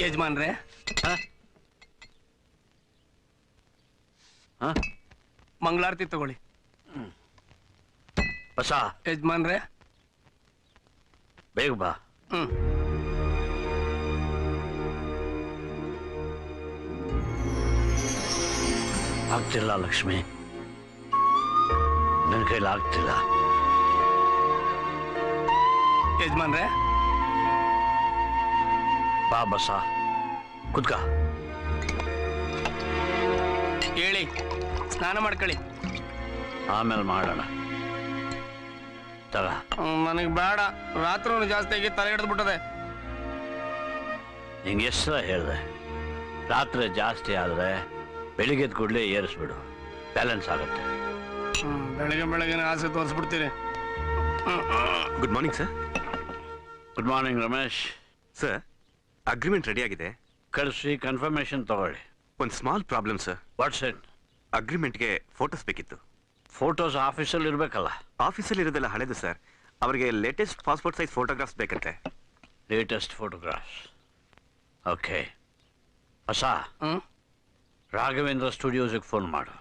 ಯಜಮಾನ್ರೆ ಮಂಗಳಾರತಿ ತಗೊಳ್ಳಿ. ಬಸ ಯಜಮಾನ್ರೆ ಬೇಗ ಬಾ. ಆಗ್ತಿಲ್ಲ ಲಕ್ಷ್ಮಿ, ನನ್ನ ಕೈಲಿ ಆಗ್ತಿಲ್ಲ. ಯಜಮಾನ್ರೆ ಬಾ ಬಸ, ಕುತ್ಕ. ಹೇಳಿ, ಸ್ನಾನ ಮಾಡ್ಕೊಳ್ಳಿ. ಆಮೇಲೆ ಮಾಡೋಣ. ತಗ. ನನಗೆ ಬೇಡ, ರಾತ್ರಿ ಜಾಸ್ತಿ ಆಗಿ ತಲೆ ಹಿಡಿದ್ಬಿಟ್ಟದೆ. ನಿಂಗೆ ಎಷ್ಟು ಹೇಳಿದೆ, ರಾತ್ರಿ ಜಾಸ್ತಿ ಆದರೆ ಬೆಳಿಗ್ಗೆದ ಕೂಡಲೇ ಏರಿಸ್ಬಿಡು, ಬ್ಯಾಲೆನ್ಸ್ ಆಗುತ್ತೆ. ಬೆಳಗ್ಗೆ ಬೆಳಗ್ಗೆ ಆಸೆ ತೋರಿಸ್ಬಿಡ್ತೀರಿ. Good morning sir. Good morning Ramesh. Sir, agreement ready ಆಗಿದೆ, ಕಳಿಸಿ ಕನ್ಫರ್ಮೇಶನ್ ತಗೊಳ್ಳಿ. ಒಂದು small problem sir. What's it? ಅಗ್ರಿಮೆಂಟ್ಗೆ ಫೋಟೋಸ್ ಬೇಕಿತ್ತು. ಫೋಟೋಸ್ ಆಫೀಸಲ್ಲಿ ಇರಬೇಕಲ್ಲ? ಆಫೀಸಲ್ಲಿ ಇರೋದೆಲ್ಲ ಹಳೆದು ಸರ್. ಅವರಿಗೆ ಲೇಟೆಸ್ಟ್ ಪಾಸ್ಪೋರ್ಟ್ ಸೈಜ್ ಫೋಟೋಗ್ರಾಫ್ಸ್ ಬೇಕಂತೆ. Latest photographs? ಓಕೆ. ಹೊಸ ರಾಘವೇಂದ್ರ ಸ್ಟುಡಿಯೋಸಿಗೆ ಫೋನ್ ಮಾಡು,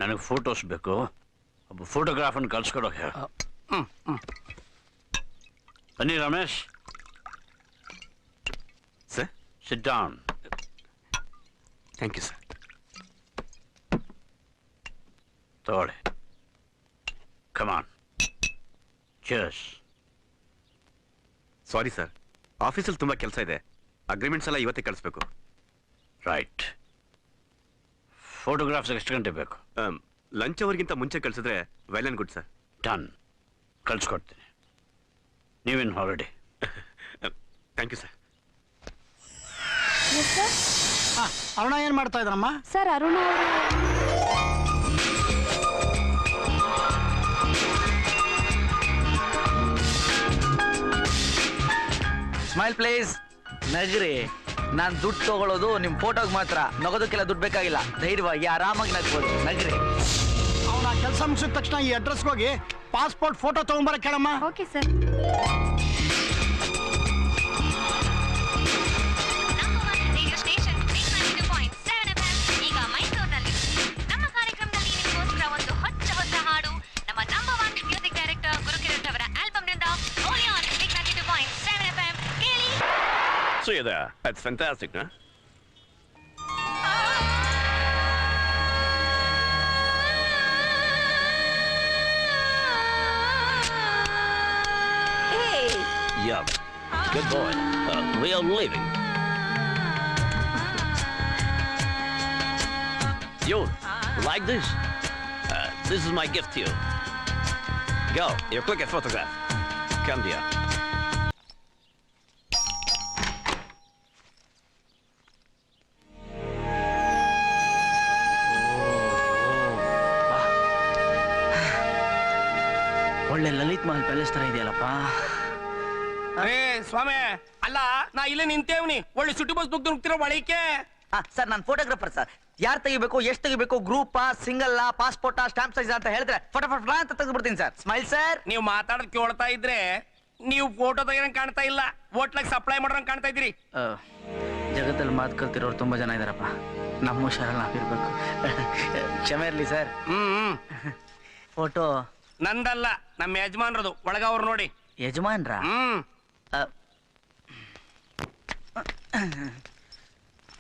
ನನಗೆ ಫೋಟೋಸ್ ಬೇಕು, ಒಬ್ಬ ಫೋಟೋಗ್ರಾಫರ್ನ ಕಳ್ಸ್ಕೊಡೋಕೆ ಹೇಳು. ಬನ್ನಿ Ramesh. Sir, sit down. Thank you sir. ತಗೊಳ್ಳಿ. Come on. Cheers. Sorry sir, ಆಫೀಸಲ್ಲಿ ತುಂಬ ಕೆಲಸ ಇದೆ. ಅಗ್ರಿಮೆಂಟ್ಸ್ ಎಲ್ಲ ಇವತ್ತೇ ಕಳಿಸ್ಬೇಕು. ರೈಟ್. ಫೋಟೋಗ್ರಾಫ್ಸ್ ಎಷ್ಟು ಗಂಟೆ ಬೇಕು? ಲಂಚ್ ಅವರ್ಗಿಂತ ಮುಂಚೆ ಕಳಿಸಿದ್ರೆ well and good sir. Done, ಕಳ್ಸ್ಕೊಡ್ತೀನಿ. ನೀವೇನು ಹೊರಡಿ. Thank you sir. ಅರುಣ ಏನು ಮಾಡ್ತಾ ಇದ್ರಮ್ಮ? Sir, Aruna smile please. ನಗ್ರಿ. ನಾನು ದುಡ್ಡು ತಗೊಳ್ಳೋದು ನಿಮ್ಮ ಫೋಟೋಗೆ ಮಾತ್ರ, ನಗೋದಕ್ಕೆಲ್ಲ ದುಡ್ಡು ಬೇಕಾಗಿಲ್ಲ. ಧೈರ್ಯವಾಗಿ ಆರಾಮಾಗಿ ನಗ್ಬೋದು. ನಗ್ರಿ. ಅವನ ಕೆಲಸ ಮುಗಿಸಿದ ತಕ್ಷಣ ಈ ಅಡ್ರೆಸ್ಗೆ ಹೋಗಿ ಪಾಸ್ಪೋರ್ಟ್ ಫೋಟೋ ತಗೊಂಬರ ಕೇಳಮ್ಮ. Okay sir. ಈಗ ಮೈಸೂರಿನಲ್ಲಿ ನಮ್ಮ ಕಾರ್ಯಕ್ರಮದಲ್ಲಿ ನಿಮಗೋಸ್ಕರ ಒಂದು ಹೊಚ್ಚ ಹೊಸ ಹಾಡು ನಮ್ಮ ನಂಬರ್ 1 ಮ್ಯೂಸಿಕ್ ಡೈರೆಕ್ಟರ್ ಗುರುಕಿರಣ್ ಅವರ ಆಲ್ಬಮ್ನಿಂದ ಓನ್ಲಿ ಆನ್ 92.7 FM. ಕೇಳಿ. See you there. That's fantastic, huh? Hey. Yeah. Good boy. We are leaving. You like this? This is my gift to you. Go, your quick photograph. Come here. ಒಳ್ಳೆ Lalit Mahal palace ತರ ಇದೆಯಲ್ಲಪ್ಪ. ಅರೇ ಸ್ವಾಮಿ, ಅಲ್ಲ ನಾ ಇಲ್ಲೇ ನಿಂತೇವ್ನಿ, ಒಳ್ಳೆ ಸುಟ್ಟಿ bus ನುಗ್ತಿರೋ ಒಳಕ್ಕೆ. Sir, ನಾನು photographer sir. ಯಾರು ತೆಗಿಬೇಕು, ಎಷ್ಟು ತೆಗಿಬೇಕು, ಗ್ರೂಪಾ, ಸಿಂಗಲ್, ಪಾಸ್ಪೋರ್ಟಾ, ಸ್ಟಾಂಪ್ ಸೈಜ್ ಅಂತ ಹೇಳಿದ್ರೆ ಫಟಾಫಟ್ ಅಂತ ತೆಗೆದ್ಬಿಡ್ತೀನಿ ಸರ್. Smile sir. ನೀವು ಮಾತಾಡೋದ್ ಕೇಳ್ತಾ ಇದ್ರೆ ನೀವು ಫೋಟೋ ತೆಗಿಯಂಗ್ ಕಾಣ್ತಾ ಇಲ್ಲ, ಹೋಟ್ಲಾಗ ಸಪ್ಲೈ ಮಾಡೋಂಗ್ ಕಾಣ್ತಾ ಇದ್ರಿ. ಜಗತ್ತಲ್ಲಿ ಮಾತು ಕಲ್ತಿರೋರು ತುಂಬಾ ಜನ ಇದಾರಪ್ಪ, ನಮ್ಮ ಶರಣ ನಾವಿರ್ಬೇಕು. ಕ್ಷಮೆ ಇರ್ಲಿ ಸರ್. ಫೋಟೋ ನಂದಲ್ಲ, ನಮ್ಮ ಯಜಮಾನ್ರದು. ಒಳಗ ಅವ್ರು ನೋಡಿ. ಯಜಮಾನ್ರ?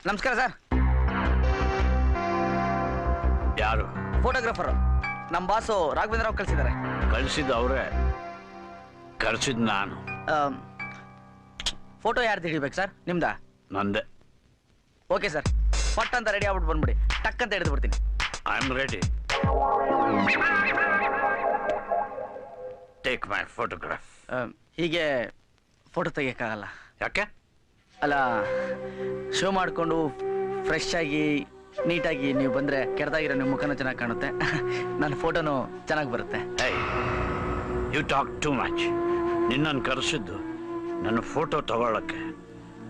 ನಮಸ್ಕಾರ ಸರ್. ಯಾರು? ಫೋಟೋಗ್ರಾಫರ್. ನಮ್ಮ ಬಾಸು ರಾಘವೇಂದ್ರ ರಾವ್ ಕಳಿಸಿದ್ದಾರೆ. ಕಳಿಸಿದ್ದು ಅವರೇ, ಕಳಿಸಿದ್ದು ನಾನು. ಫೋಟೋ ಯಾರು ತೆಗಿಬೇಕು ಸರ್? ನಿಮ್ದಾ? ನಂದೆ. ಓಕೆ ಸರ್, ಪಟ್ ಅಂತ ರೆಡಿ ಆಗ್ಬಿಟ್ಟು ಬಂದ್ಬಿಡಿ, ಟಕ್ ಅಂತ ಹಿಡಿದು ಬಿಡ್ತೀನಿ. I am ready. Take my photograph. ಹೀಗೆ ಫೋಟೋ ತೆಗಿಯಕ್ಕಾಗಲ್ಲ. ಯಾಕೆ? ಅಲ್ಲ, ಶೋ ಮಾಡಿಕೊಂಡು ಫ್ರೆಶ್ ಆಗಿ ನೀಟಾಗಿ ನೀವು ಬಂದರೆ ಕೆಡ್ದಾಗಿರೋ ನಿಮ್ಮ ಮುಖನೂ ಚೆನ್ನಾಗಿ ಕಾಣುತ್ತೆ, ನನ್ನ ಫೋಟೋನು ಚೆನ್ನಾಗಿ ಬರುತ್ತೆ. You talk too much. ನಿನ್ನನ್ನು ಕರೆಸಿದ್ದು ನನ್ನ ಫೋಟೋ ತಗೊಳ್ಳೋಕ್ಕೆ,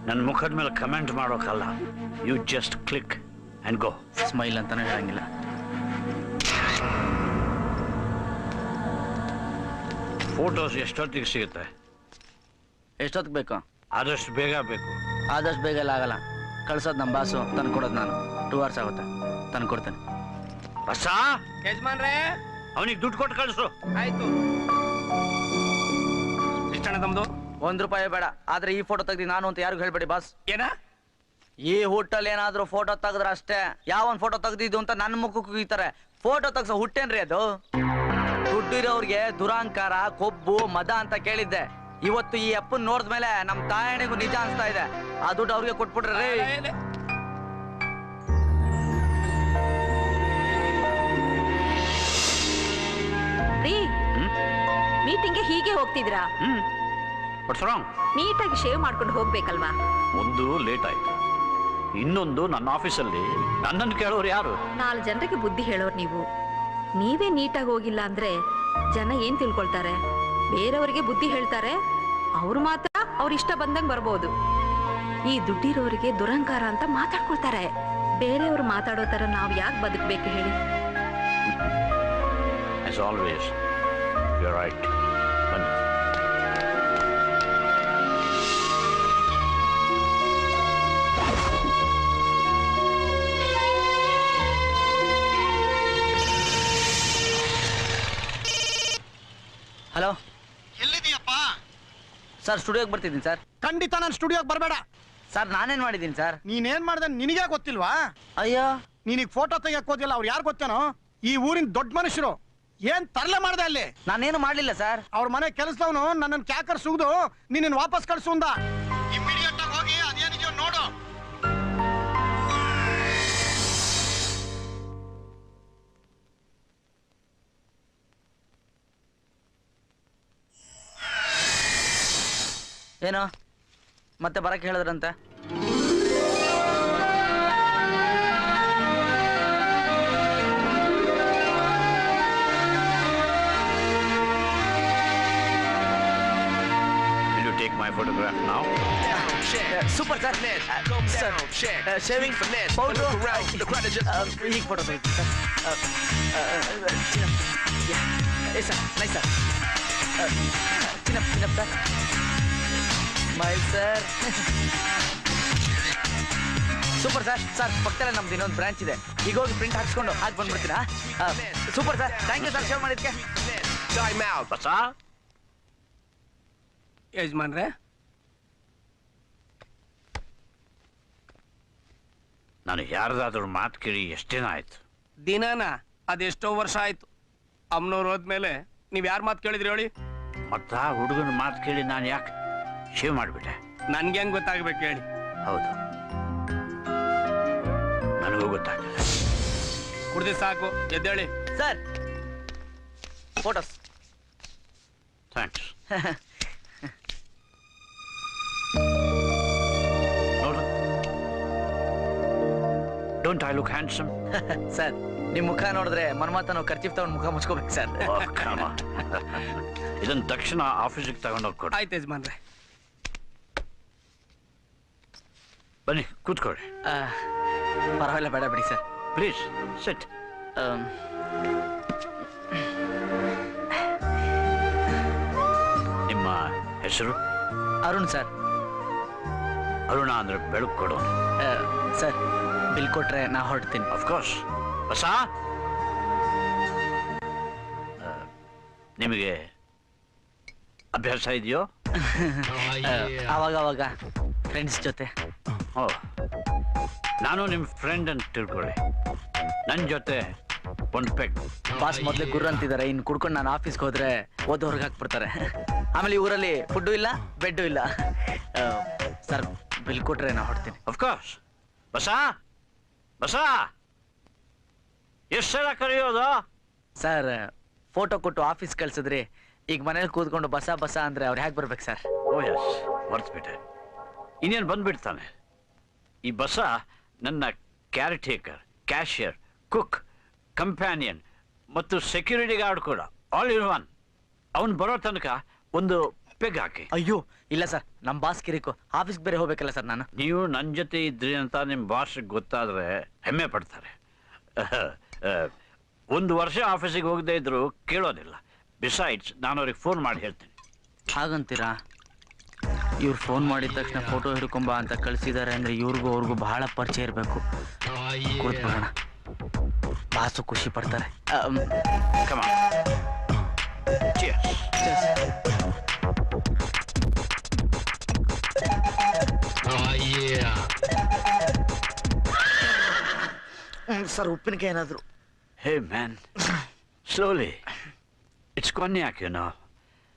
ನನ್ನ ಮುಖದ ಮೇಲೆ ಕಮೆಂಟ್ ಮಾಡೋಕ್ಕಲ್ಲ. You just click and go. Smile ಅಂತಾನೆ ಹೇಳಂಗಿಲ್ಲ. ಫೋಟೋಸ್ ಎಷ್ಟೊತ್ತಿಗೆ ಸಿಗುತ್ತೆ? ಎಷ್ಟೊತ್ತಿಗೆ ಬೇಕು? ಆದಷ್ಟು ಬೇಗ ಬೇಕು. ಆದಷ್ಟು ಬೇಗ ಎಲ್ಲ ಆಗಲ್ಲ. ಕಳ್ಸೋದು ನಮ್ಮ ಬಾಸು, ತಂದು ಕೊಡೋದು ನಾನು. 2 hours ಆಗುತ್ತೆ, ತಂದು ಕೊಡ್ತೇನೆ. ಬಸ, ಯಜಮಾನ್ರೇ ಅವನಿಗೆ ದುಡ್ಡು ಕೊಟ್ಟು ಕಳಿಸು. ಆಯ್ತು. ಎಷ್ಟಣ್ಣ ತಮ್ದು? ₹1 ಬೇಡ, ಆದ್ರೆ ಈ ಫೋಟೋ ತೆಗ್ದು ನಾನು ಅಂತ ಯಾರಿಗೂ ಹೇಳ್ಬೇಡಿ ಬಾಸ್. ಏನ? ಈ ಹುಟ್ಟಲ್ಲಿ ಏನಾದ್ರೂ ಫೋಟೋ ತೆಗೆದ್ರೆ ಅಷ್ಟೇ. ಯಾವನ್ ಫೋಟೋ ತೆಗ್ದಿದ್ದು ಅಂತ ನನ್ನ ಮುಖಕ್ಕೆ ಕುಗಿತಾರೆ. ಫೋಟೋ ತೆಗ್ಸೋ ಹುಟ್ಟೇನ್ರಿ ಅದು? ದುಡ್ಡಿರೋರ್ಗೆ ದುರಾಂಕಾರ, ಕೊಬ್ಬು, ಮದ ಅಂತ ಕೇಳಿದ್ದೆ. ಇವತ್ತು ಈ ಅಪ್ಪನ್ ನೋಡಿದ್ಮೇಲೆ ನಮ್ ತಾಯಣಿಗೂ ನಿಜ ಅನ್ಸ್ತಾ ಇದೆ. ಆ ದುಡ್ಡು ಅವ್ರಿಗೆ ಕೊಟ್ಬಿಟ್ರೆ ರೀ. ರೀ, ಮೀಟಿಂಗ್ಗೆ ಹೀಗೆ ಹೋಗ್ತಿದ್ರಾ? What's wrong? ನೀಟಾಗಿ ಶೇವ್ ಮಾಡ್ಕೊಂಡು ಹೋಗ್ಬೇಕಲ್ವಾ? ಒಂದು ಲೇಟ್ ಆಯ್ತು, ಇನ್ನೊಂದು ನನ್ನ ಆಫೀಸಲ್ಲಿ ನನ್ನನ್ನು ಕೇಳೋರು ಯಾರು? 4 ಜನರಿಗೆ ಬುದ್ಧಿ ಹೇಳೋರು ನೀವು. ನೀವೇ ನೀಟಾಗಿ ಹೋಗಿಲ್ಲ ಅಂದ್ರೆ ಜನ ಏನ್ ತಿಳ್ಕೊಳ್ತಾರೆ? ಬೇರೆಯವರಿಗೆ ಬುದ್ಧಿ ಹೇಳ್ತಾರೆ, ಅವ್ರು ಮಾತ್ರ ಅವ್ರ ಇಷ್ಟ ಬಂದಂಗ್ ಬರ್ಬೋದು. ಈ ದುಡ್ಡಿರೋರಿಗೆ ದುರಂಕಾರ ಅಂತ ಮಾತಾಡ್ಕೊಳ್ತಾರೆ. ಬೇರೆಯವ್ರು ಮಾತಾಡೋ ತರ ನಾವ್ ಯಾಕೆ ಬದುಕ್ಬೇಕು ಹೇಳಿ? As always, you're right. ಬನ್ನಿ. ಹಲೋ ಎಲ್ಲಿದೀಯಪ್ಪ? ಸರ್, ಸ್ಟುಡಿಯೋಗೆ ಬರ್ತಿದ್ದೀನಿ ಸರ್. ಖಂಡಿತ ನಾನು ಸ್ಟುಡಿಯೋಗೆ ಬರಬೇಡ. ಸರ್, ನಾನೇನ್ ಮಾಡಿದ್ದೀನಿ ಸರ್? ನೀನೇನ್ ಮಾಡ್ದೆ ನಿನಗೆ ಗೊತ್ತಿಲ್ವಾ? ಅಯ್ಯೋ, ನೀನೀಗ ಫೋಟೋ ತೆಗಿಯಕ್ ಹೋದಿಲ್ಲ. ಅವ್ರು ಯಾರು ಗೊತ್ತೇನೋ? ಈ ಊರಿನ ದೊಡ್ಡ ಮನುಷ್ಯರು. ಏನ್ ತರಲೆ ಮಾಡ್ದೆ ಅಲ್ಲಿ? ನಾನೇನು ಮಾಡ್ಲಿಲ್ಲ ಸರ್. ಅವ್ರ ಮನೆ ಕೆಲಸದವನು ನನ್ನನ್ನು ಕ್ಯಾಕರ್ ಸುಗ್ದು ನಿನ್ನ ವಾಪಸ್ ಕಳ್ಸುಂದ. ಇಮಿಡಿಯೇಟ್ ಆಗಿ ಹೋಗಿ ಅದೇನಿದೆಯೋ ನೋಡು. ಏನು ಮತ್ತೆ ಬರಕ್ಕೆ ಹೇಳಿದ್ರಂತೆ? Will you take my photograph now? Super sir. Shaving powder ಈಗ ಫೋಟೋ ತೆಗಿತೀನಿ sir. Nice sir. Chin up sir. Smile sir. Super sir. Sir, ಪಕ್ಕದಲ್ಲೇ ನಮ್ದು ಇನ್ನೊಂದು ಬ್ರಾಂಚ್ ಇದೆ. ಈಗ ಹೋಗಿ ಪ್ರಿಂಟ್ ಹಾಕ್ಸ್ಕೊಂಡು ಹಾಕಿ ಬಂದ್ಬಿಡ್ತೀರಾ? Super sir, thank you sir shave ಮಾಡಿದ್ಕೆ. ಬಸ, ಯಜಮಾನ್ರೆ ನಾನು ಯಾರ್ದಾದ್ರೂ ಮಾತು ಕೇಳಿ ಎಷ್ಟೇನ ಆಯ್ತು? ದಿನಾನ ಅದೆಷ್ಟೋ ವರ್ಷ ಆಯ್ತು. ಅಮ್ಮನವ್ರು ಹೋದ್ಮೇಲೆ ನೀವ್ ಯಾರ ಮಾತು ಕೇಳಿದ್ರಿ ಹೇಳಿ? ಮತ್ತ ಹುಡುಗನ ಮಾತು ಕೇಳಿ ನಾನು ಯಾಕೆ ಶೇವ್ ಮಾಡಿಬಿಟ್ಟೆ? ನನ್ಗೆ ಹೆಂಗ್ ಗೊತ್ತಾಗ್ಬೇಕು ಹೇಳಿ? ಹೌದು, ನನಗೂ ಗೊತ್ತಾಗಲ್ಲ. ಕುಡ್ದಿ ಸಾಕು, ಎದ್ದೇಳಿ. Sir, photos. ಥ್ಯಾಂಕ್ಸ್. ನೋಡು, don't I look handsome? Sir, ನಿಮ್ ಮುಖ ನೋಡಿದ್ರೆ ಮನ್ಮಥನು ಖರ್ಚಿಫ್ ತಗೊಂಡು ಮುಖ ಮುಚ್ಕೋಬೇಕು ಸರ್. ಇದನ್ನ ತಕ್ಷಣ ಆಫೀಸಿಗೆ ತಗೊಂಡೋಗಿ ಕೊಡಿ. ಆಯ್ತು ಯಜಮಾನ್ರೆ. ಬನ್ನಿ, ಕೂತ್ಕೊಳ್ಳಿ. ಪರವಾಗಿಲ್ಲ, ಬೇಡ ಬಿಡಿ ಸರ್. Please sit. ನಿಮ್ಮ ಹೆಸರು? ಅರುಣ್ ಸರ್. ಅರುಣ ಅಂದ್ರೆ ಬೆಳಕು ಕೊಡೋನು. ಸರ್, ಬಿಲ್ ಕೊಟ್ರೆ ನಾ ಹೊರಡ್ತೀನಿ. ಅಫ್ಕೋರ್ಸ್. ಬಸ, ನಿಮಗೆ ಅಭ್ಯಾಸ ಇದೆಯೋ? ಅವಾಗ ಫ್ರೆಂಡ್ಸ್ ಜೊತೆ. ಓ, ನಾನು ನಿಮ್ಮ ಫ್ರೆಂಡ್ ಅಂತ ತಿಳ್ಕೊಳ್ಳಿ. ನನ್ನ ಜೊತೆ ಒಂದು ಪೆಗ್. ಬಾಸ್ ಮೊದ್ಲೇ ಗುರು ಅಂತಿದ್ದಾರೆ. ಇನ್ನು ಕುಡ್ಕೊಂಡು ನಾನು ಆಫೀಸ್ಗೆ ಹೋದ್ರೆ ಓದೋರ್ಗೆ ಹಾಕ್ಬಿಡ್ತಾರೆ. ಆಮೇಲೆ ಈ ಊರಲ್ಲಿ ಫುಡ್ಡು ಇಲ್ಲ, ಬೆಡ್ಡು ಇಲ್ಲ. ಸರ್, ಬಿಲ್ ಕೊಟ್ರೆ ನಾ ಹೊಡ್ತೀನಿ. ಅಫ್ಕೋರ್ಸ್. ಬಸ, ಬಸ, ಎಷ್ಟು ಸಲ ಕರೆಯೋದು? ಸರ್, ಫೋಟೋ ಕೊಟ್ಟು ಆಫೀಸ್ ಕಳ್ಸಿದ್ರಿ. ಈಗ ಮನೇಲಿ ಕೂತ್ಕೊಂಡು ಬಸ ಬಸ ಅಂದ್ರೆ ಅವ್ರು ಹೇಗೆ ಬರ್ಬೇಕು ಸರ್? ಓ ಎಸ್, ಮರ್ತ್ಬಿಟ್ಟೆ. ಇನ್ನೇನು ಬಂದ್ಬಿಡ್ತಾನೆ. ಈ ಬಸ ನನ್ನ ಕ್ಯಾರಿಟೇಕರ್, ಕ್ಯಾಶಿಯರ್, ಕುಕ್, ಕಂಪ್ಯಾನಿಯನ್ ಮತ್ತು ಸೆಕ್ಯೂರಿಟಿ ಗಾರ್ಡ್ ಕೂಡ. All in one. ಅವನು ಬರೋ ತನಕ ಒಂದು ಪೆಗ್ ಹಾಕಿ. ಅಯ್ಯೋ ಇಲ್ಲ ಸರ್, ನಮ್ಮ ಬಾಸ್ ಕಿರಿಕು. ಆಫೀಸ್ಗೆ ಬೇರೆ ಹೋಗ್ಬೇಕಲ್ಲ ಸರ್ ನಾನು. ನೀವು ನನ್ನ ಜೊತೆ ಇದ್ರಿ ಅಂತ ನಿಮ್ಮ ಬಾಸ್ಗೆ ಗೊತ್ತಾದ್ರೆ ಹೆಮ್ಮೆ ಪಡ್ತಾರೆ. 1 ವರ್ಷ ಆಫೀಸಿಗೆ ಹೋಗದೇ ಇದ್ರು ಕೇಳೋದಿಲ್ಲ. ಬಿಸೈಡ್ಸ್, ನಾನು ಅವ್ರಿಗೆ ಫೋನ್ ಮಾಡಿ ಹೇಳ್ತೀನಿ. ಹಾಗಂತೀರಾ? ಇವ್ರು ಫೋನ್ ಮಾಡಿದ ತಕ್ಷಣ ಫೋಟೋ ಹಿಡ್ಕೊಂಬ ಅಂತ ಕಳ್ಸಿದ್ದಾರೆ ಅಂದ್ರೆ ಇವ್ರಿಗೂ ಅವ್ರಿಗೂ ಬಹಳ ಪರಿಚಯ ಇರಬೇಕು. ಕೂತ್ಕೊಳ್ಳೋಣ, ಬಾಸು ಖುಷಿ ಪಡ್ತಾರೆ. Come on. Cheers. ಸರ್ ಉಪ್ಪಿನಕಾಯಿ ಏನಾದ್ರು? Hey man, slowly. It's cognac, you know.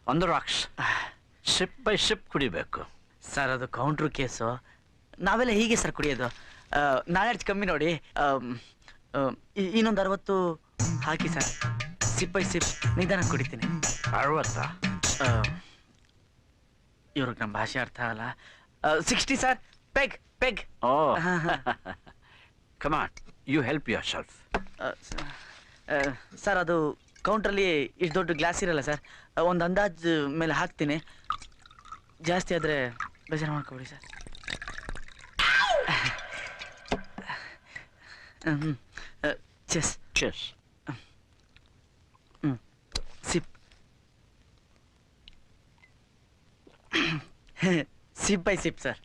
On the rocks. Sip by sip ಕುಡಿಬೇಕು. ಸರ್ ಅದು ಕೌಂಟ್ರ್ ಕೇಸು, ನಾವೆಲ್ಲ ಹೀಗೆ ಸರ್ ಕುಡಿಯೋದು. ನಾಳೆ ಕಮ್ಮಿ ನೋಡಿ. ಇನ್ನೊಂದು 60 ಹಾಕಿ ಸರ್. ಸಿಪ್ ಬೈ ಸಿಪ್ ನಿಧಾನ ಕುಡಿತೀನಿ. 60? ಇವ್ರಿಗೆ ನಮ್ಮ ಭಾಷೆ ಅರ್ಥ ಆಗಲ್ಲ. 60 sir. Peg peg. Oh. Come on, you help yourself. Sir ಅದು ಕೌಂಟ್ರಲ್ಲಿ ಇಷ್ಟು ದೊಡ್ಡ ಗ್ಲಾಸ್ ಇರಲ್ಲ ಸರ್. ಒಂದು ಅಂದಾಜು ಮೇಲೆ ಹಾಕ್ತೀನಿ. ಜಾಸ್ತಿ ಆದರೆ ಬೇಜಾರು ಮಾಡ್ಕೊಬಿಡಿ ಸರ್. ಚೆಸ್. Cheers. Sip sip by sip sir.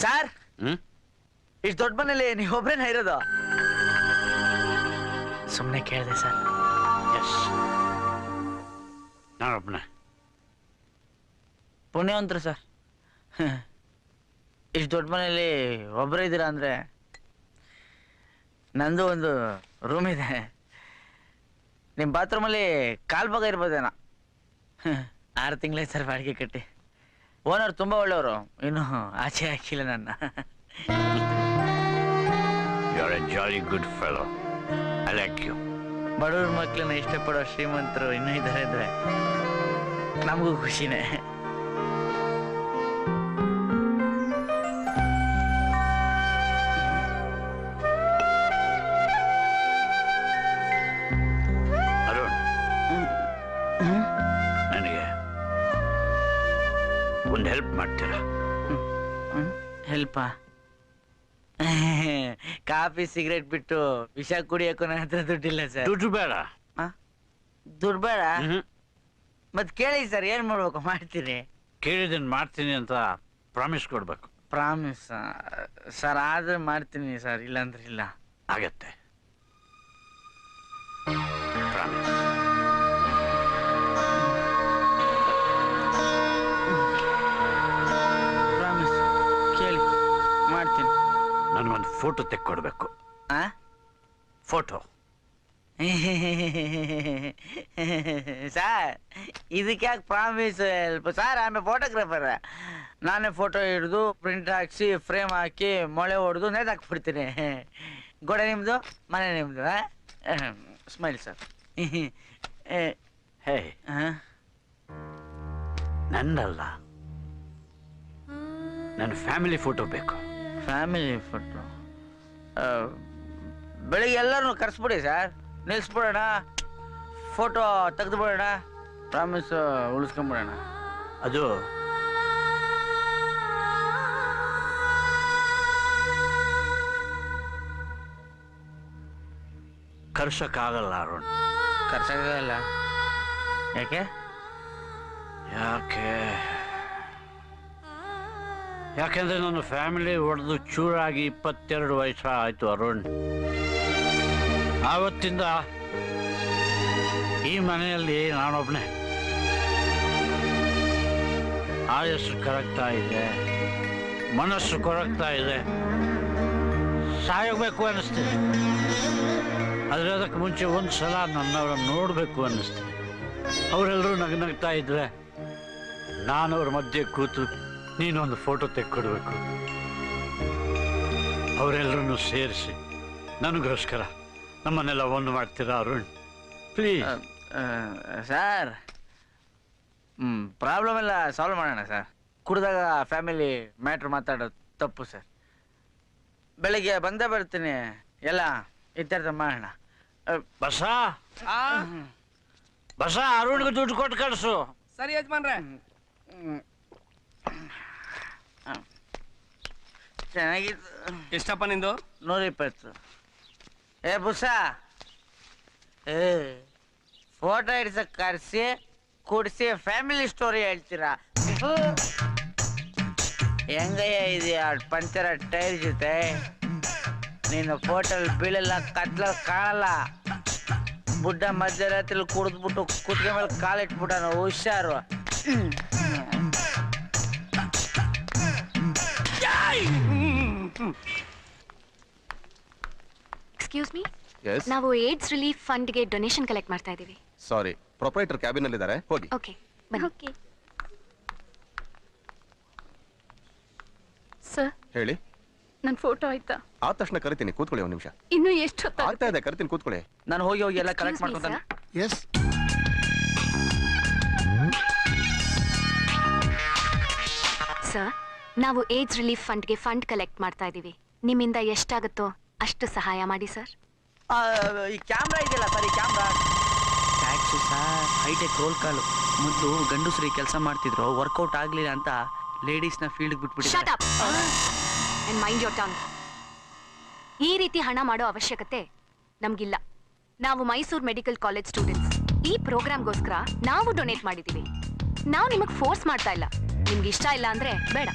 Sir ಇಷ್ಟು ದೊಡ್ಡ ಮನೇಲಿ ನೀವು ಒಬ್ರೇನ ಇರೋದು? ಸುಮ್ಮನೆ ಕೇಳಿದೆ ಸರ್. ಎಸ್, ನಾನೊಬ್ಬನೇ. ಪುಣ್ಯವಂತರು ಸರ್. ಇಷ್ಟು ದೊಡ್ಡ ಮನೇಲಿ ಒಬ್ಬರೇ ಇದ್ದೀರಾ ಅಂದರೆ ನಂದು ಒಂದು ರೂಮ್ ಇದೆ. ನಿಮ್ಮ ಬಾತ್ರೂಮಲ್ಲಿ ಕಾಲು ಭಾಗ ಇರ್ಬೋದೇನೋ. 6 ತಿಂಗಳೇ ಸರ್ ಬಾಡಿಗೆ ಕಟ್ಟಿ. ಓನರ್ ತುಂಬ ಒಳ್ಳೆಯವರು, ಇನ್ನೂ ಆಚೆ ಹಾಕಿಲ್ಲ ನನ್ನ. You are a jolly good fellow. I like you. ಬಡವ್ರ ಮಕ್ಕಳನ್ನ ಇಷ್ಟಪಡೋ ಶ್ರೀಮಂತರು ಇನ್ನೂ ಇದ್ದಾರೆ ಇದ್ರೆ ನಮಗೂ ಖುಷಿನೇ. ಅರುಣ್, ನನಗೆ ಒಂದು ಹೆಲ್ಪ್ ಮಾಡ್ತೀರಾ? ಹೆಲ್ಪಾ? ಕಾಫಿ ಸಿಗರೇಟ್ ಬಿಟ್ಟು ವಿಷ ಕುಡಿಯೋಕ್ಕೂ ನನ್ನ ಹತ್ರ ದುಡ್ಡಿಲ್ಲ ಸರ್. ದುಡ್ಡು ಬೇಡ. ದುಡ್ಡು ಬೇಡ? ಮತ್ತೆ ಕೇಳಿ ಸರ್, ಏನು ಮಾಡ್ಬೇಕು? ಮಾಡ್ತೀನಿ. ಕೇಳಿದನ್ ಮಾಡ್ತೀನಿ ಅಂತ ಪ್ರಾಮಿಸ್ ಕೊಡ್ಬೇಕು. Promise sir? ಆದ್ರೆ ಮಾಡ್ತೀನಿ ಸರ್, ಇಲ್ಲಾಂದ್ರೆ ಇಲ್ಲ. ಆಗತ್ತೆ, ಪ್ರಾಮಿಸ್. ಪ್ರಾಮಿಸ್ ಕೇಳಿ ಮಾಡ್ತೀನಿ. ನನಗೊಂದು ಫೋಟೋ ತೆಕ್ಕೊಡ್ಬೇಕು. ಫೋಟೋ. ಸರ್ ಇದಕ್ಕೆ ಯಾಕೆ ಪ್ರಾಮಿಸ್ ಹೆಲ್ಪ್ ಸರ್? ಆಮೇಲೆ ಫೋಟೋಗ್ರಾಫರ್ ನಾನೇ ಫೋಟೋ ಹಿಡಿದು ಪ್ರಿಂಟ್ ಹಾಕ್ಸಿ ಫ್ರೇಮ್ ಹಾಕಿ ಮೊಳೆ ಹೊಡೆದು ನೇತಾಕ್ಬಿಡ್ತೀನಿ. ಗೋಡೆ ನಿಮ್ಮದು, ಮನೆ ನಿಮ್ಮದು. Smile sir. ಹೇ, ನಂದಲ್ಲ, ನನ್ನ ಫ್ಯಾಮಿಲಿ ಫೋಟೋ ಬೇಕು. Family photo? ಬೆಳಿಗ್ಗೆ ಎಲ್ಲರೂ ಕರೆಸ್ಬಿಡಿ ಸರ್, ನಿಲ್ಲಿಸ್ಬಿಡೋಣ, ಫೋಟೋ ತೆಗೆದು ಬಿಡೋಣ, ಪ್ರಾಮಿಸ್ ಉಳಿಸ್ಕೊಂಬಿಡೋಣ. ಅದು ಕರ್ಸಕ್ಕಾಗಲ್ಲ ಅರುಣ್. ಕರ್ಸಕ್ಕಾಗಲ್ಲ? ಯಾಕೆ? ಯಾಕೆಂದ್ರೆ ನನ್ನ ಫ್ಯಾಮಿಲಿ ಹೊಡೆದು ಚೂರಾಗಿ 22 ವರ್ಷ ಆಯ್ತು ಅರುಣ್. ಆವತ್ತಿಂದ ಈ ಮನೆಯಲ್ಲಿ ನಾನೊಬ್ಬನೇ. ಆಯಸ್ಸು ಕರಗ್ತಾ ಇದೆ, ಮನಸ್ಸು ಕೊರಗ್ತಾ ಇದೆ, ಸಾಯಬೇಕು ಅನ್ನಿಸ್ತಿದೆ. ಆದರೆ ಅದಕ್ಕೆ ಮುಂಚೆ ಒಂದು ಸಲ ನನ್ನವ್ರನ್ನ ನೋಡಬೇಕು ಅನ್ನಿಸ್ತಿದೆ. ಅವರೆಲ್ಲರೂ ನಗ್ನಗ್ತಾ ಇದ್ರೆ ನಾನು ಅವ್ರ ಮಧ್ಯೆ ಕೂತು ನೀನೊಂದು ಫೋಟೋ ತೆಕ್ಕೊಡ್ಬೇಕು. ಅವರೆಲ್ಲರನ್ನು ಸೇರಿಸಿ ನನಗೋಸ್ಕರ ನಮ್ಮನ್ನೆಲ್ಲ ಒಂದು ಮಾಡ್ತೀರಾ ಅರುಣ್? ಪ್ಲೀಸ್ ಸರ್, ಪ್ರಾಬ್ಲಮ್ ಎಲ್ಲ ಸಾಲ್ವ್ ಮಾಡೋಣ ಸರ್. ಕುಡ್ದಾಗ ಫ್ಯಾಮಿಲಿ ಮ್ಯಾಟ್ರ್ ಮಾತಾಡೋದು ತಪ್ಪು ಸರ್. ಬೆಳಿಗ್ಗೆ ಬಂದೇ ಬರ್ತೀನಿ, ಎಲ್ಲ ಇತ್ಯರ್ಥ ಮಾಡೋಣ. ಬಸ ಬಸ, ಅರುಣ್ಗೆ ದುಡ್ಡು ಕೊಟ್ಟು ಕಳಿಸು. ಸರಿ ಯಜಮಾನ್ರೆ. ಚೆನ್ನಾಗಿತ್ತು. ಎಷ್ಟಪ್ಪ ನಿಂದು? 120. ಏ ಬುಸ, ಫೋಟೋ ಹಿಡ್ಸಕ್ ಕರ್ಸಿ ಕುಡ್ಸಿ ಫ್ಯಾಮಿಲಿ ಸ್ಟೋರಿ ಹೇಳ್ತೀರಾ? ಹೆಂಗಯ್ಯ ಇದೆಯಾ ಪಂಚರ ಟೈರ್ ಜೊತೆ? ನೀನು ಫೋಟೋಲ್ ಬೀಳಲ್ಲ, ಕತ್ಲ ಕಾಣಲ್ಲ. ಬುಡ್ಡ ಮಧ್ಯರಾತ್ರಿ ಕುಡಿದ್ಬಿಟ್ಟು ಕುತ್ತಿಗೆ ಮೇಲೆ ಕಾಲಿಟ್ಬಿಟ್ಟಾನ, ಹುಷಾರು. ಎಕ್ಸ್ಕ್ಯೂಸ್ ಮೀ, ಎಸ್ ನಾವು ಏಡ್ಸ್ ರಿಲೀಫ್ ಫಂಡ್ಗೆ ಡೊನೇಷನ್ ಕಲೆಕ್ಟ್ ಮಾಡ್ತಾ ಇದ್ದೀವಿ. ಸಾರಿ, ಪ್ರೊಪರೈಟರ್ ಕ್ಯಾಬಿನ್ ಅಲ್ಲಿ ಇದ್ದಾರೆ, ಹೋಗಿ. ಓಕೆ ಬನ್ನಿ. ಓಕೆ ಸರ್, ಹೇಳಿ. ನನ್ನ ಫೋಟೋ ಆಯ್ತಾ? ಆದ ತಕ್ಷಣ ಕರಿತೀನಿ, ಕೂತ್ಕೊಳ್ಳಿ ಒಂದು ನಿಮಿಷ. ಇನ್ನು ಎಷ್ಟು ಆಗ್ತಾ ಇದೆ, ಕರಿತೀನಿ, ಕೂತ್ಕೊಳ್ಳಿ. ನಾನು ಹೋಗಿ ಹೋಗಿ ಎಲ್ಲ ಕಲೆಕ್ಟ್ ಮಾಡ್ಕೊಂತಾನೆ. ಎಸ್ ಸರ್, ನಾವು ಏಡ್ಸ್ ರಿಲೀಫ್ ಫಂಡ್ಗೆ ಫಂಡ್ ಕಲೆಕ್ಟ್ ಮಾಡ್ತಾ ಇದ್ದೀವಿ. ನಿಮ್ಮಿಂದ ಎಷ್ಟಾಗುತ್ತೋ ಅಷ್ಟು ಸಹಾಯ ಮಾಡಿ ಸರ್. ಈ ಕ್ಯಾಮ್ರಾ ಇದೆಯಲ್ಲ ಸರ್, ಈ camera tax sir, hitech roll call. ಮೊದಲು ಗಂಡಸ್ರು ಕೆಲಸ ಮಾಡ್ತಿದ್ರು, ವರ್ಕೌಟ್ ಆಗ್ಲಿಲ್ಲ ಅಂತ ಲೇಡೀಸ್ನ ಫೀಲ್ಡ್ ಶಟ್ ಬಿಟ್ಬಿಟ್ಟಿದ್ದಾರೆ. Up and mind your tongue. ಈ ರೀತಿ ಹಣ ಮಾಡೋ ಅವಶ್ಯಕತೆ ನಮ್ಗಿಲ್ಲ. ನಾವು ಮೈಸೂರು ಮೆಡಿಕಲ್ ಕಾಲೇಜ್ ಸ್ಟೂಡೆಂಟ್ಸ್. ಈ ಪ್ರೋಗ್ರಾಮ್ಗೋಸ್ಕರ ನಾವು ಡೊನೇಟ್ ಮಾಡಿದೀವಿ. ನಾವು ನಿಮಗೆ ಫೋರ್ಸ್ ಮಾಡ್ತಾ ಇಲ್ಲ. ನಿಮ್ಗೆ ಇಷ್ಟ ಇಲ್ಲ ಅಂದ್ರೆ ಬೇಡ.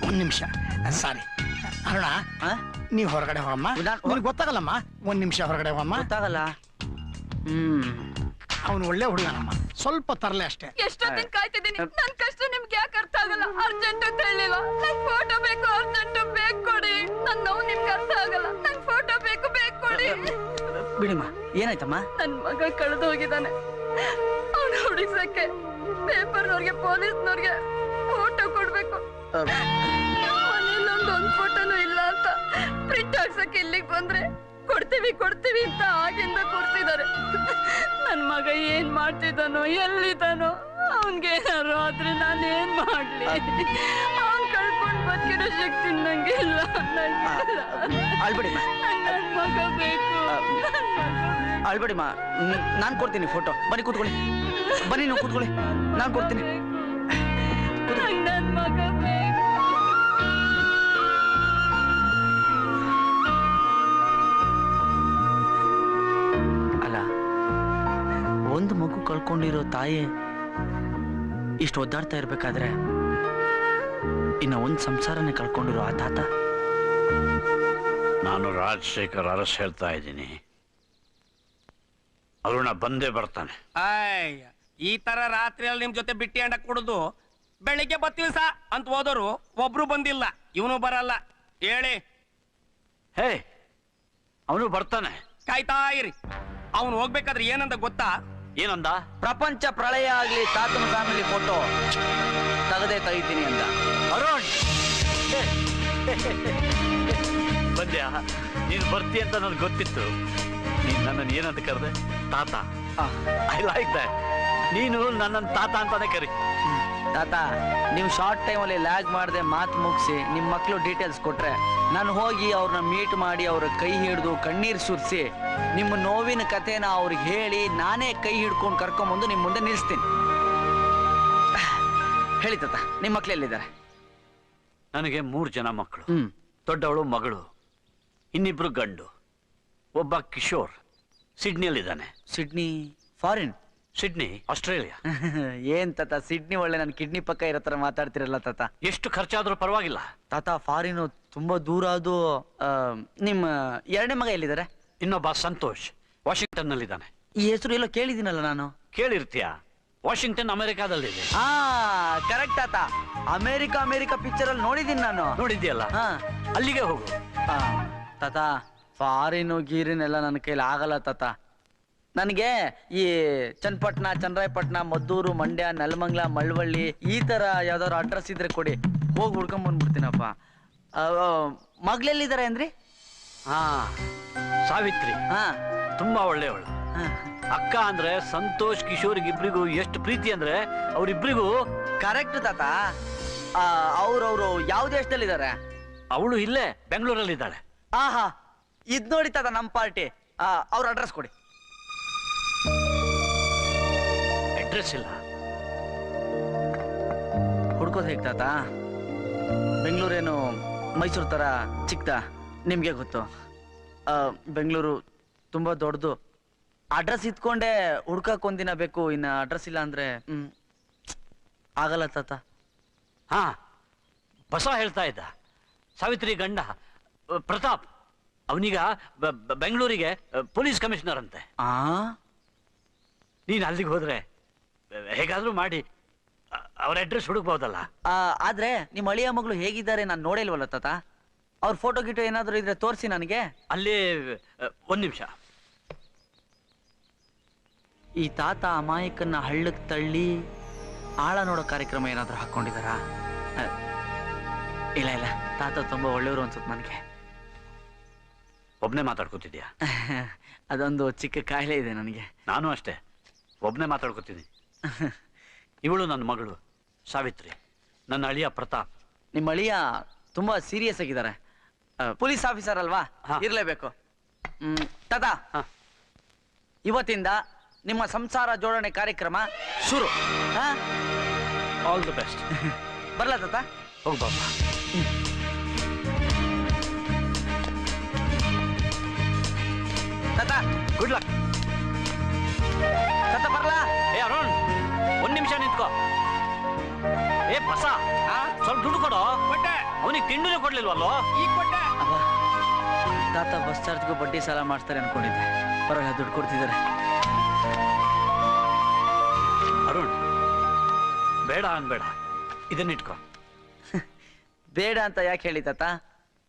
ಒಂದ್ ನಿಮಿಷ, ಸಾರಿ ಅರುಣ, ನೀವ್ ಹೊರಗಡೆ ಹೋಗಮ್ಮ. ನಿನಗೆ ಗೊತ್ತಾಗಲ್ಲಮ್ಮ, ಒಂದ್ ನಿಮಿಷ ಹೊರಗಡೆ ಹೋಗಮ್ಮ. ಗೊತ್ತಾಗಲ್ಲ. ಅವನು ಒಳ್ಳೆ ಹುಡುಗನಮ್ಮ, ಸ್ವಲ್ಪ ತರಲೆ ಅಷ್ಟೇ. ಎಷ್ಟೊತ್ತಿನ ಕಾಯ್ತಿದ್ದೀನಿ. ನನ್ ಕಷ್ಟ ನಿಮ್ಗೆ ಯಾಕೆ ಅರ್ಥ ಆಗಲ್ಲ? ಅರ್ಜೆಂಟ್ ಅಂತ ಹೇಳಿಲ್ಲ. ನಂಗೆ ಫೋಟೋ ಬೇಕು, ಅರ್ಜೆಂಟ್ ಬೇಕು ಕೊಡಿ. ನನ್ನ ನೋವು ನಿಮ್ಗೆ ಅರ್ಥ ಆಗಲ್ಲ. ನಂಗೆ ಫೋಟೋ ಬೇಕು, ಬೇಕು ಕೊಡಿ. ಬಿಡಿಮ್ಮ, ಏನಾಯ್ತಮ್ಮ? ನನ್ ಮಗ ಕಳೆದು ಹೋಗಿದ್ದಾನೆ. ಅವ್ನು ಹುಡುಕ್ಸಕ್ಕೆ ಪೇಪರ್ನವ್ರಿಗೆ, ಪೊಲೀಸ್ನವ್ರಿಗೆ ಫೋಟೋ ಕೊಡ್ಬೇಕು. ಮನೇಲೊಂದು ಫೋಟೋನು ಇಲ್ಲ ಅಂತ ಪ್ರಿಂಟ್ ಹಾಕ್ಸಕ್ಕೆ ಇಲ್ಲಿಗೆ ಬಂದ್ರೆ ಕೊಡ್ತೀವಿ ಕೊಡ್ತೀವಿ ಅಂತ ಆಗಿಂದ ಕೊಡ್ತಿದ್ದಾರೆ. ನನ್ ಮಗ ಏನ್ ಮಾಡ್ತಿದ್ದಾನೋ, ಎಲ್ಲಿದ್ದಾನೋ, ಅವನ್ಗೆ ಏನಾರು ಆದ್ರೆ ನಾನು ಏನ್ ಮಾಡ್ಲಿ? ಅವನ್ ಕಳ್ಕೊಂಡ್ ಬದುಕಿರೋ ಶಕ್ತಿ ನಂಗೆ ಇಲ್ಲ. ಅಳ್ಬಿಡಿಮ್ಮ, ನನ್ ಮಗ ಬೇಕು. ಅಳ್ಬಿಡಿಮ್ಮ, ನಾನ್ ಕೊಡ್ತೀನಿ ಫೋಟೋ. ಬನ್ನಿ ಕೂತ್ಕೊಳ್ಳಿ, ಬನ್ನಿ ನೀವು ಕೂತ್ಕೊಳ್ಳಿ, ನಾನ್ ಕೊಡ್ತೀನಿ. ನನ್ ಮಗ ಬೇಕು. ಅಲ್ಲ, ಒಂದು ಮಗು ಕಳ್ಕೊಂಡಿರೋ ತಾಯಿ ಇಷ್ಟು ಒದ್ದಾಡ್ತಾ ಇರ್ಬೇಕಾದ್ರೆ ಇನ್ನ ಒಂದ್ ಸಂಸಾರನೇ ಕಳ್ಕೊಂಡಿರೋ ಆ ತಾತ. ನಾನು ರಾಜಶೇಖರ್ ಅರಸ್ ಹೇಳ್ತಾ ಇದ್ದೀನಿ. ಅರುಣ ಬಂದೇ ಬರ್ತಾನೆ. ಅಯ್ಯ, ಈ ತರ ರಾತ್ರಿಯಲ್ಲಿ ನಿಮ್ ಜೊತೆ ಬಿಟ್ಟಿ ಅಂಡ ಕುಡುದು ಬೆಳಿಗ್ಗೆ ಬರ್ತೀವಿ ಸಾ ಅಂತ ಹೋದವರು ಒಬ್ರು ಬಂದಿಲ್ಲ. ಇವನು ಬರಲ್ಲ ಹೇಳಿ. ಹೇ, ಅವನು ಬರ್ತಾನೆ, ಕಾಯ್ತಾ ಇರಿ. ಅವನು ಹೋಗ್ಬೇಕಾದ್ರೆ ಏನಂದ ಗೊತ್ತಾ? ಏನಂದ? ಪ್ರಪಂಚ ಪ್ರಳಯ ಆಗ್ಲಿ, ತಾತನ ಫ್ಯಾಮಿಲಿ ಫೋಟೋ ತೆಗೆದೇ ತೆಗಿತೀನಿ ಅಂದ. ಅರುಣ್ ಬಂದ್ಯಾ? ನೀನು ಬರ್ತಿ ಅಂತ ನನಗೆ ಗೊತ್ತಿತ್ತು. ನೀನು ನನ್ನನ್ನು ಏನಂತ ಕರೆದೆ? ತಾತ. I like that. ನೀನು ನನ್ನನ್ನು ತಾತ ಅಂತಾನೆ ಕರಿ. ತಾತ, ನೀವು ಶಾರ್ಟ್ ಟೈಮಲ್ಲಿ ಲ್ಯಾಗ್ ಮಾಡದೆ ಮಾತು ಮುಗಿಸಿ ನಿಮ್ಮ ಮಕ್ಕಳು ಡೀಟೇಲ್ಸ್ ಕೊಟ್ರೆ ನಾನು ಹೋಗಿ ಅವ್ರನ್ನ ಮೀಟ್ ಮಾಡಿ ಅವ್ರ ಕೈ ಹಿಡಿದು ಕಣ್ಣೀರು ಸುರಿಸಿ ನಿಮ್ಮ ನೋವಿನ ಕಥೆನ ಅವ್ರಿಗೆ ಹೇಳಿ ನಾನೇ ಕೈ ಹಿಡ್ಕೊಂಡು ಕರ್ಕೊಂಬಂದು ನಿಮ್ಮ ಮುಂದೆ ನಿಲ್ಲಿಸ್ತೀನಿ. ಹೇಳಿ ತಾತ, ನಿಮ್ಮ ಮಕ್ಳು ಎಲ್ಲಿದ್ದಾರೆ? ನನಗೆ 3 ಜನ ಮಕ್ಕಳು. ದೊಡ್ಡವಳು ಮಗಳು, ಇನ್ನಿಬ್ರು ಗಂಡು. ಒಬ್ಬ ಕಿಶೋರ್ ಸಿಡ್ನಿಯಲ್ಲಿದ್ದಾನೆ. ಸಿಡ್ನಿ? ಫಾರಿನ್? Sydney, Australia. ಏನ್ ತಾತ, ಸಿಡ್ನಿ ಒಳ್ಳೆ ನನ್ನ ಕಿಡ್ನಿ ಪಕ್ಕ ಇರೋ ತರ ಮಾತಾಡ್ತಿರಲ್ಲ ತಾತ. ಎಷ್ಟು ಖರ್ಚಾದ್ರೂ ಪರವಾಗಿಲ್ಲ ತಾತ. ಫಾರಿನ್ ತುಂಬಾ ದೂರ. ಅದು ನಿಮ್ಮ 2ನೇ ಮಗ ಎಲ್ಲಿದ್ದಾರೆ? ಇನ್ನೊಬ್ಬ ಸಂತೋಷ್ ವಾಷಿಂಗ್ಟನ್ ನಲ್ಲಿದ್ದಾನೆ. ಈ ಹೆಸರು ಎಲ್ಲೋ ಕೇಳಿದ್ದೀನಲ್ಲ ನಾನು. ಕೇಳಿರ್ತೀಯ? ವಾಷಿಂಗ್ಟನ್ ಅಮೆರಿಕಾದಲ್ಲಿದೆ. ಕರೆಕ್ಟ್ ತಾತ. ಅಮೆರಿಕಾ ಪಿಕ್ಚರ್ ಅಲ್ಲಿ ನೋಡಿದೀನಿ ನಾನು. ನೋಡಿದ್ಯಲ್ಲ, ಅಲ್ಲಿಗೆ ಹೋಗು. ತಾತ, ಫಾರಿನು ಗೀರಿನ್ ಎಲ್ಲ ನನ್ನ ಕೈಲಿ ಆಗಲ್ಲ ತಾತ. ನನಗೆ ಈ ಚನ್ನಪಟ್ಟಣ, ಚನ್ನರಾಯಪಟ್ಟಣ, ಮದ್ದೂರು, ಮಂಡ್ಯ, ನೆಲಮಂಗಲ, ಮಳವಳ್ಳಿ ಈ ತರ ಯಾವ್ದಾದ್ರು ಅಡ್ರೆಸ್ ಇದ್ರೆ ಕೊಡಿ, ಹೋಗಿ ಹುಡ್ಕೊಂಡ್ ಬಂದ್ಬಿಡ್ತೀನಪ್ಪ. ಮಗ್ಳೆಲ್ಲಿದ್ದಾರೆ ಅಂದ್ರಿ? ಸಾವಿತ್ರಿ ತುಂಬಾ ಒಳ್ಳೆಯವಳು. ಅಕ್ಕ ಅಂದ್ರೆ ಸಂತೋಷ್ ಕಿಶೋರ್ಗಿಬ್ರಿಗೂ ಎಷ್ಟು ಪ್ರೀತಿ ಅಂದ್ರೆ ಅವರಿಬ್ರಿಗೂ. ಕರೆಕ್ಟ್ ತಾತ. ಅವ್ರವ್ರು ಯಾವ ದೇಶದಲ್ಲಿದ್ದಾರೆ? ಅವಳು ಇಲ್ಲೇ ಬೆಂಗಳೂರಲ್ಲಿದ್ದಾಳೆ. ಆಹಾ, ಇದ್ ನೋಡಿ ತಾತ ನಮ್ಮ ಪಾರ್ಟಿ. ಅವ್ರ ಅಡ್ರೆಸ್ ಕೊಡಿ. ಅಡ್ರೆಸ್ ಇಲ್ಲ. ಹುಡ್ಕೋದು ಹೇಗೆ ತಾತ? ಬೆಂಗಳೂರೇನು ಮೈಸೂರು ತರ ಚಿಕ್ಕದ? ನಿಮ್ಗೆ ಗೊತ್ತು, ಬೆಂಗಳೂರು ತುಂಬಾ ದೊಡ್ಡದು. ಅಡ್ರೆಸ್ ಇತ್ಕೊಂಡೆ ಹುಡ್ಕಕ್ ಒಂದಿನ ಬೇಕು, ಇನ್ನ ಅಡ್ರೆಸ್ ಇಲ್ಲ ಅಂದ್ರೆ ಆಗಲ್ಲ ತಾತ. ಹಾ, ಬಸ ಹೇಳ್ತಾ ಇದ್ದ, ಸಾವಿತ್ರಿ ಗಂಡ ಪ್ರತಾಪ್ ಅವನೀಗ ಬೆಂಗಳೂರಿಗೆ ಪೊಲೀಸ್ ಕಮಿಷನರ್ ಅಂತೆ. ನೀನ್ ಅಲ್ಲಿಗೆ ಹೋದ್ರೆ ಹೇಗಾದ್ರೂ ಮಾಡಿ ಅವ್ರ ಅಡ್ರೆಸ್ ಹುಡುಕ್ಬಹುದಲ್ಲ. ಆದ್ರೆ ನಿಮ್ಮ ಅಳಿಯ ಮಗಳು ಹೇಗಿದ್ದಾರೆ ನಾನು ನೋಡಿಲ್ವಲ್ಲ ತಾತ. ಅವ್ರ ಫೋಟೋ ಗಿಟೋ ಏನಾದ್ರು ಇದ್ರೆ ತೋರಿಸಿ ನನಗೆ. ಅಲ್ಲಿ ಒಂದ್ ನಿಮಿಷ. ಈ ತಾತ ಅಮಾಯಕನ್ನ ಹಳ್ಳಕ್ ತಳ್ಳಿ ಆಳ ನೋಡೋ ಕಾರ್ಯಕ್ರಮ ಏನಾದ್ರು ಹಾಕೊಂಡಿದಾರಾ? ಇಲ್ಲ ಇಲ್ಲ, ತಾತ ತುಂಬಾ ಒಳ್ಳೆಯವರು ಅನ್ಸುತ್ತೆ ನನಗೆ. ಒಬ್ನೇ ಮಾತಾಡ್ಕೊತಿದ್ಯಾ? ಅದೊಂದು ಚಿಕ್ಕ ಕಾಯಿಲೆ ಇದೆ ನನಗೆ. ನಾನು ಅಷ್ಟೇ, ಒಬ್ನೇ ಮಾತಾಡ್ಕೊತೀನಿ. ಇವಳು ನನ್ನ ಮಗಳು ಸಾವಿತ್ರಿ, ನನ್ನ ಅಳಿಯ ಪ್ರತಾಪ್. ನಿಮ್ಮ ಅಳಿಯ ತುಂಬಾ ಸೀರಿಯಸ್ ಆಗಿದ್ದಾರೆ. ಪೊಲೀಸ್ ಆಫೀಸರ್ ಅಲ್ವಾ, ಇರ್ಲೇಬೇಕು. ತಾತ, ಇವತ್ತಿಂದ ನಿಮ್ಮ ಸಂಸಾರ ಜೋಡಣೆ ಕಾರ್ಯಕ್ರಮ ಶುರು. All the best. ಬರ್ಲಾ ತಾತ? ಹೋಗ್ ಬಾಬಾ. ತಾತ ಗುಡ್ ಲಕ್. ತಾತ ಬರ್ಲಾ? ಏ ಅರುಣ್, ಒಂದ್ ನಿಮಿಷ ನಿಂತ್ಕೋ. ಏ ಬಸ, ಸ್ವಲ್ಪ ದುಡ್ಡು ಕೊಡೋ. ಕೊಟ್ಟೆ. ಅವನಿಗೆ ತಿಂಡಿನೂ ಕೊಡ್ಲಿಲ್ವಲ್ಲೋ? ಈಗ ಕೊಟ್ಟೆ. ತಾತ ಬಸ್ ಚಾರ್ಜ್ಗೂ ಬಡ್ಡಿ ಸಾಲ ಮಾಡ್ತಾರೆ ಅನ್ಕೊಂಡಿದ್ದೆ. ಪರವಾಗಿಲ್ಲ, ದುಡ್ಡು ಕೊಡ್ತಿದ್ದಾರೆ. ಅರುಣ್, ಬೇಡ ಅನ್ಬೇಡ, ಇದನ್ನಿಟ್ಕೋ. ಬೇಡ ಅಂತ ಯಾಕೆ ಹೇಳಿ ತಾತ?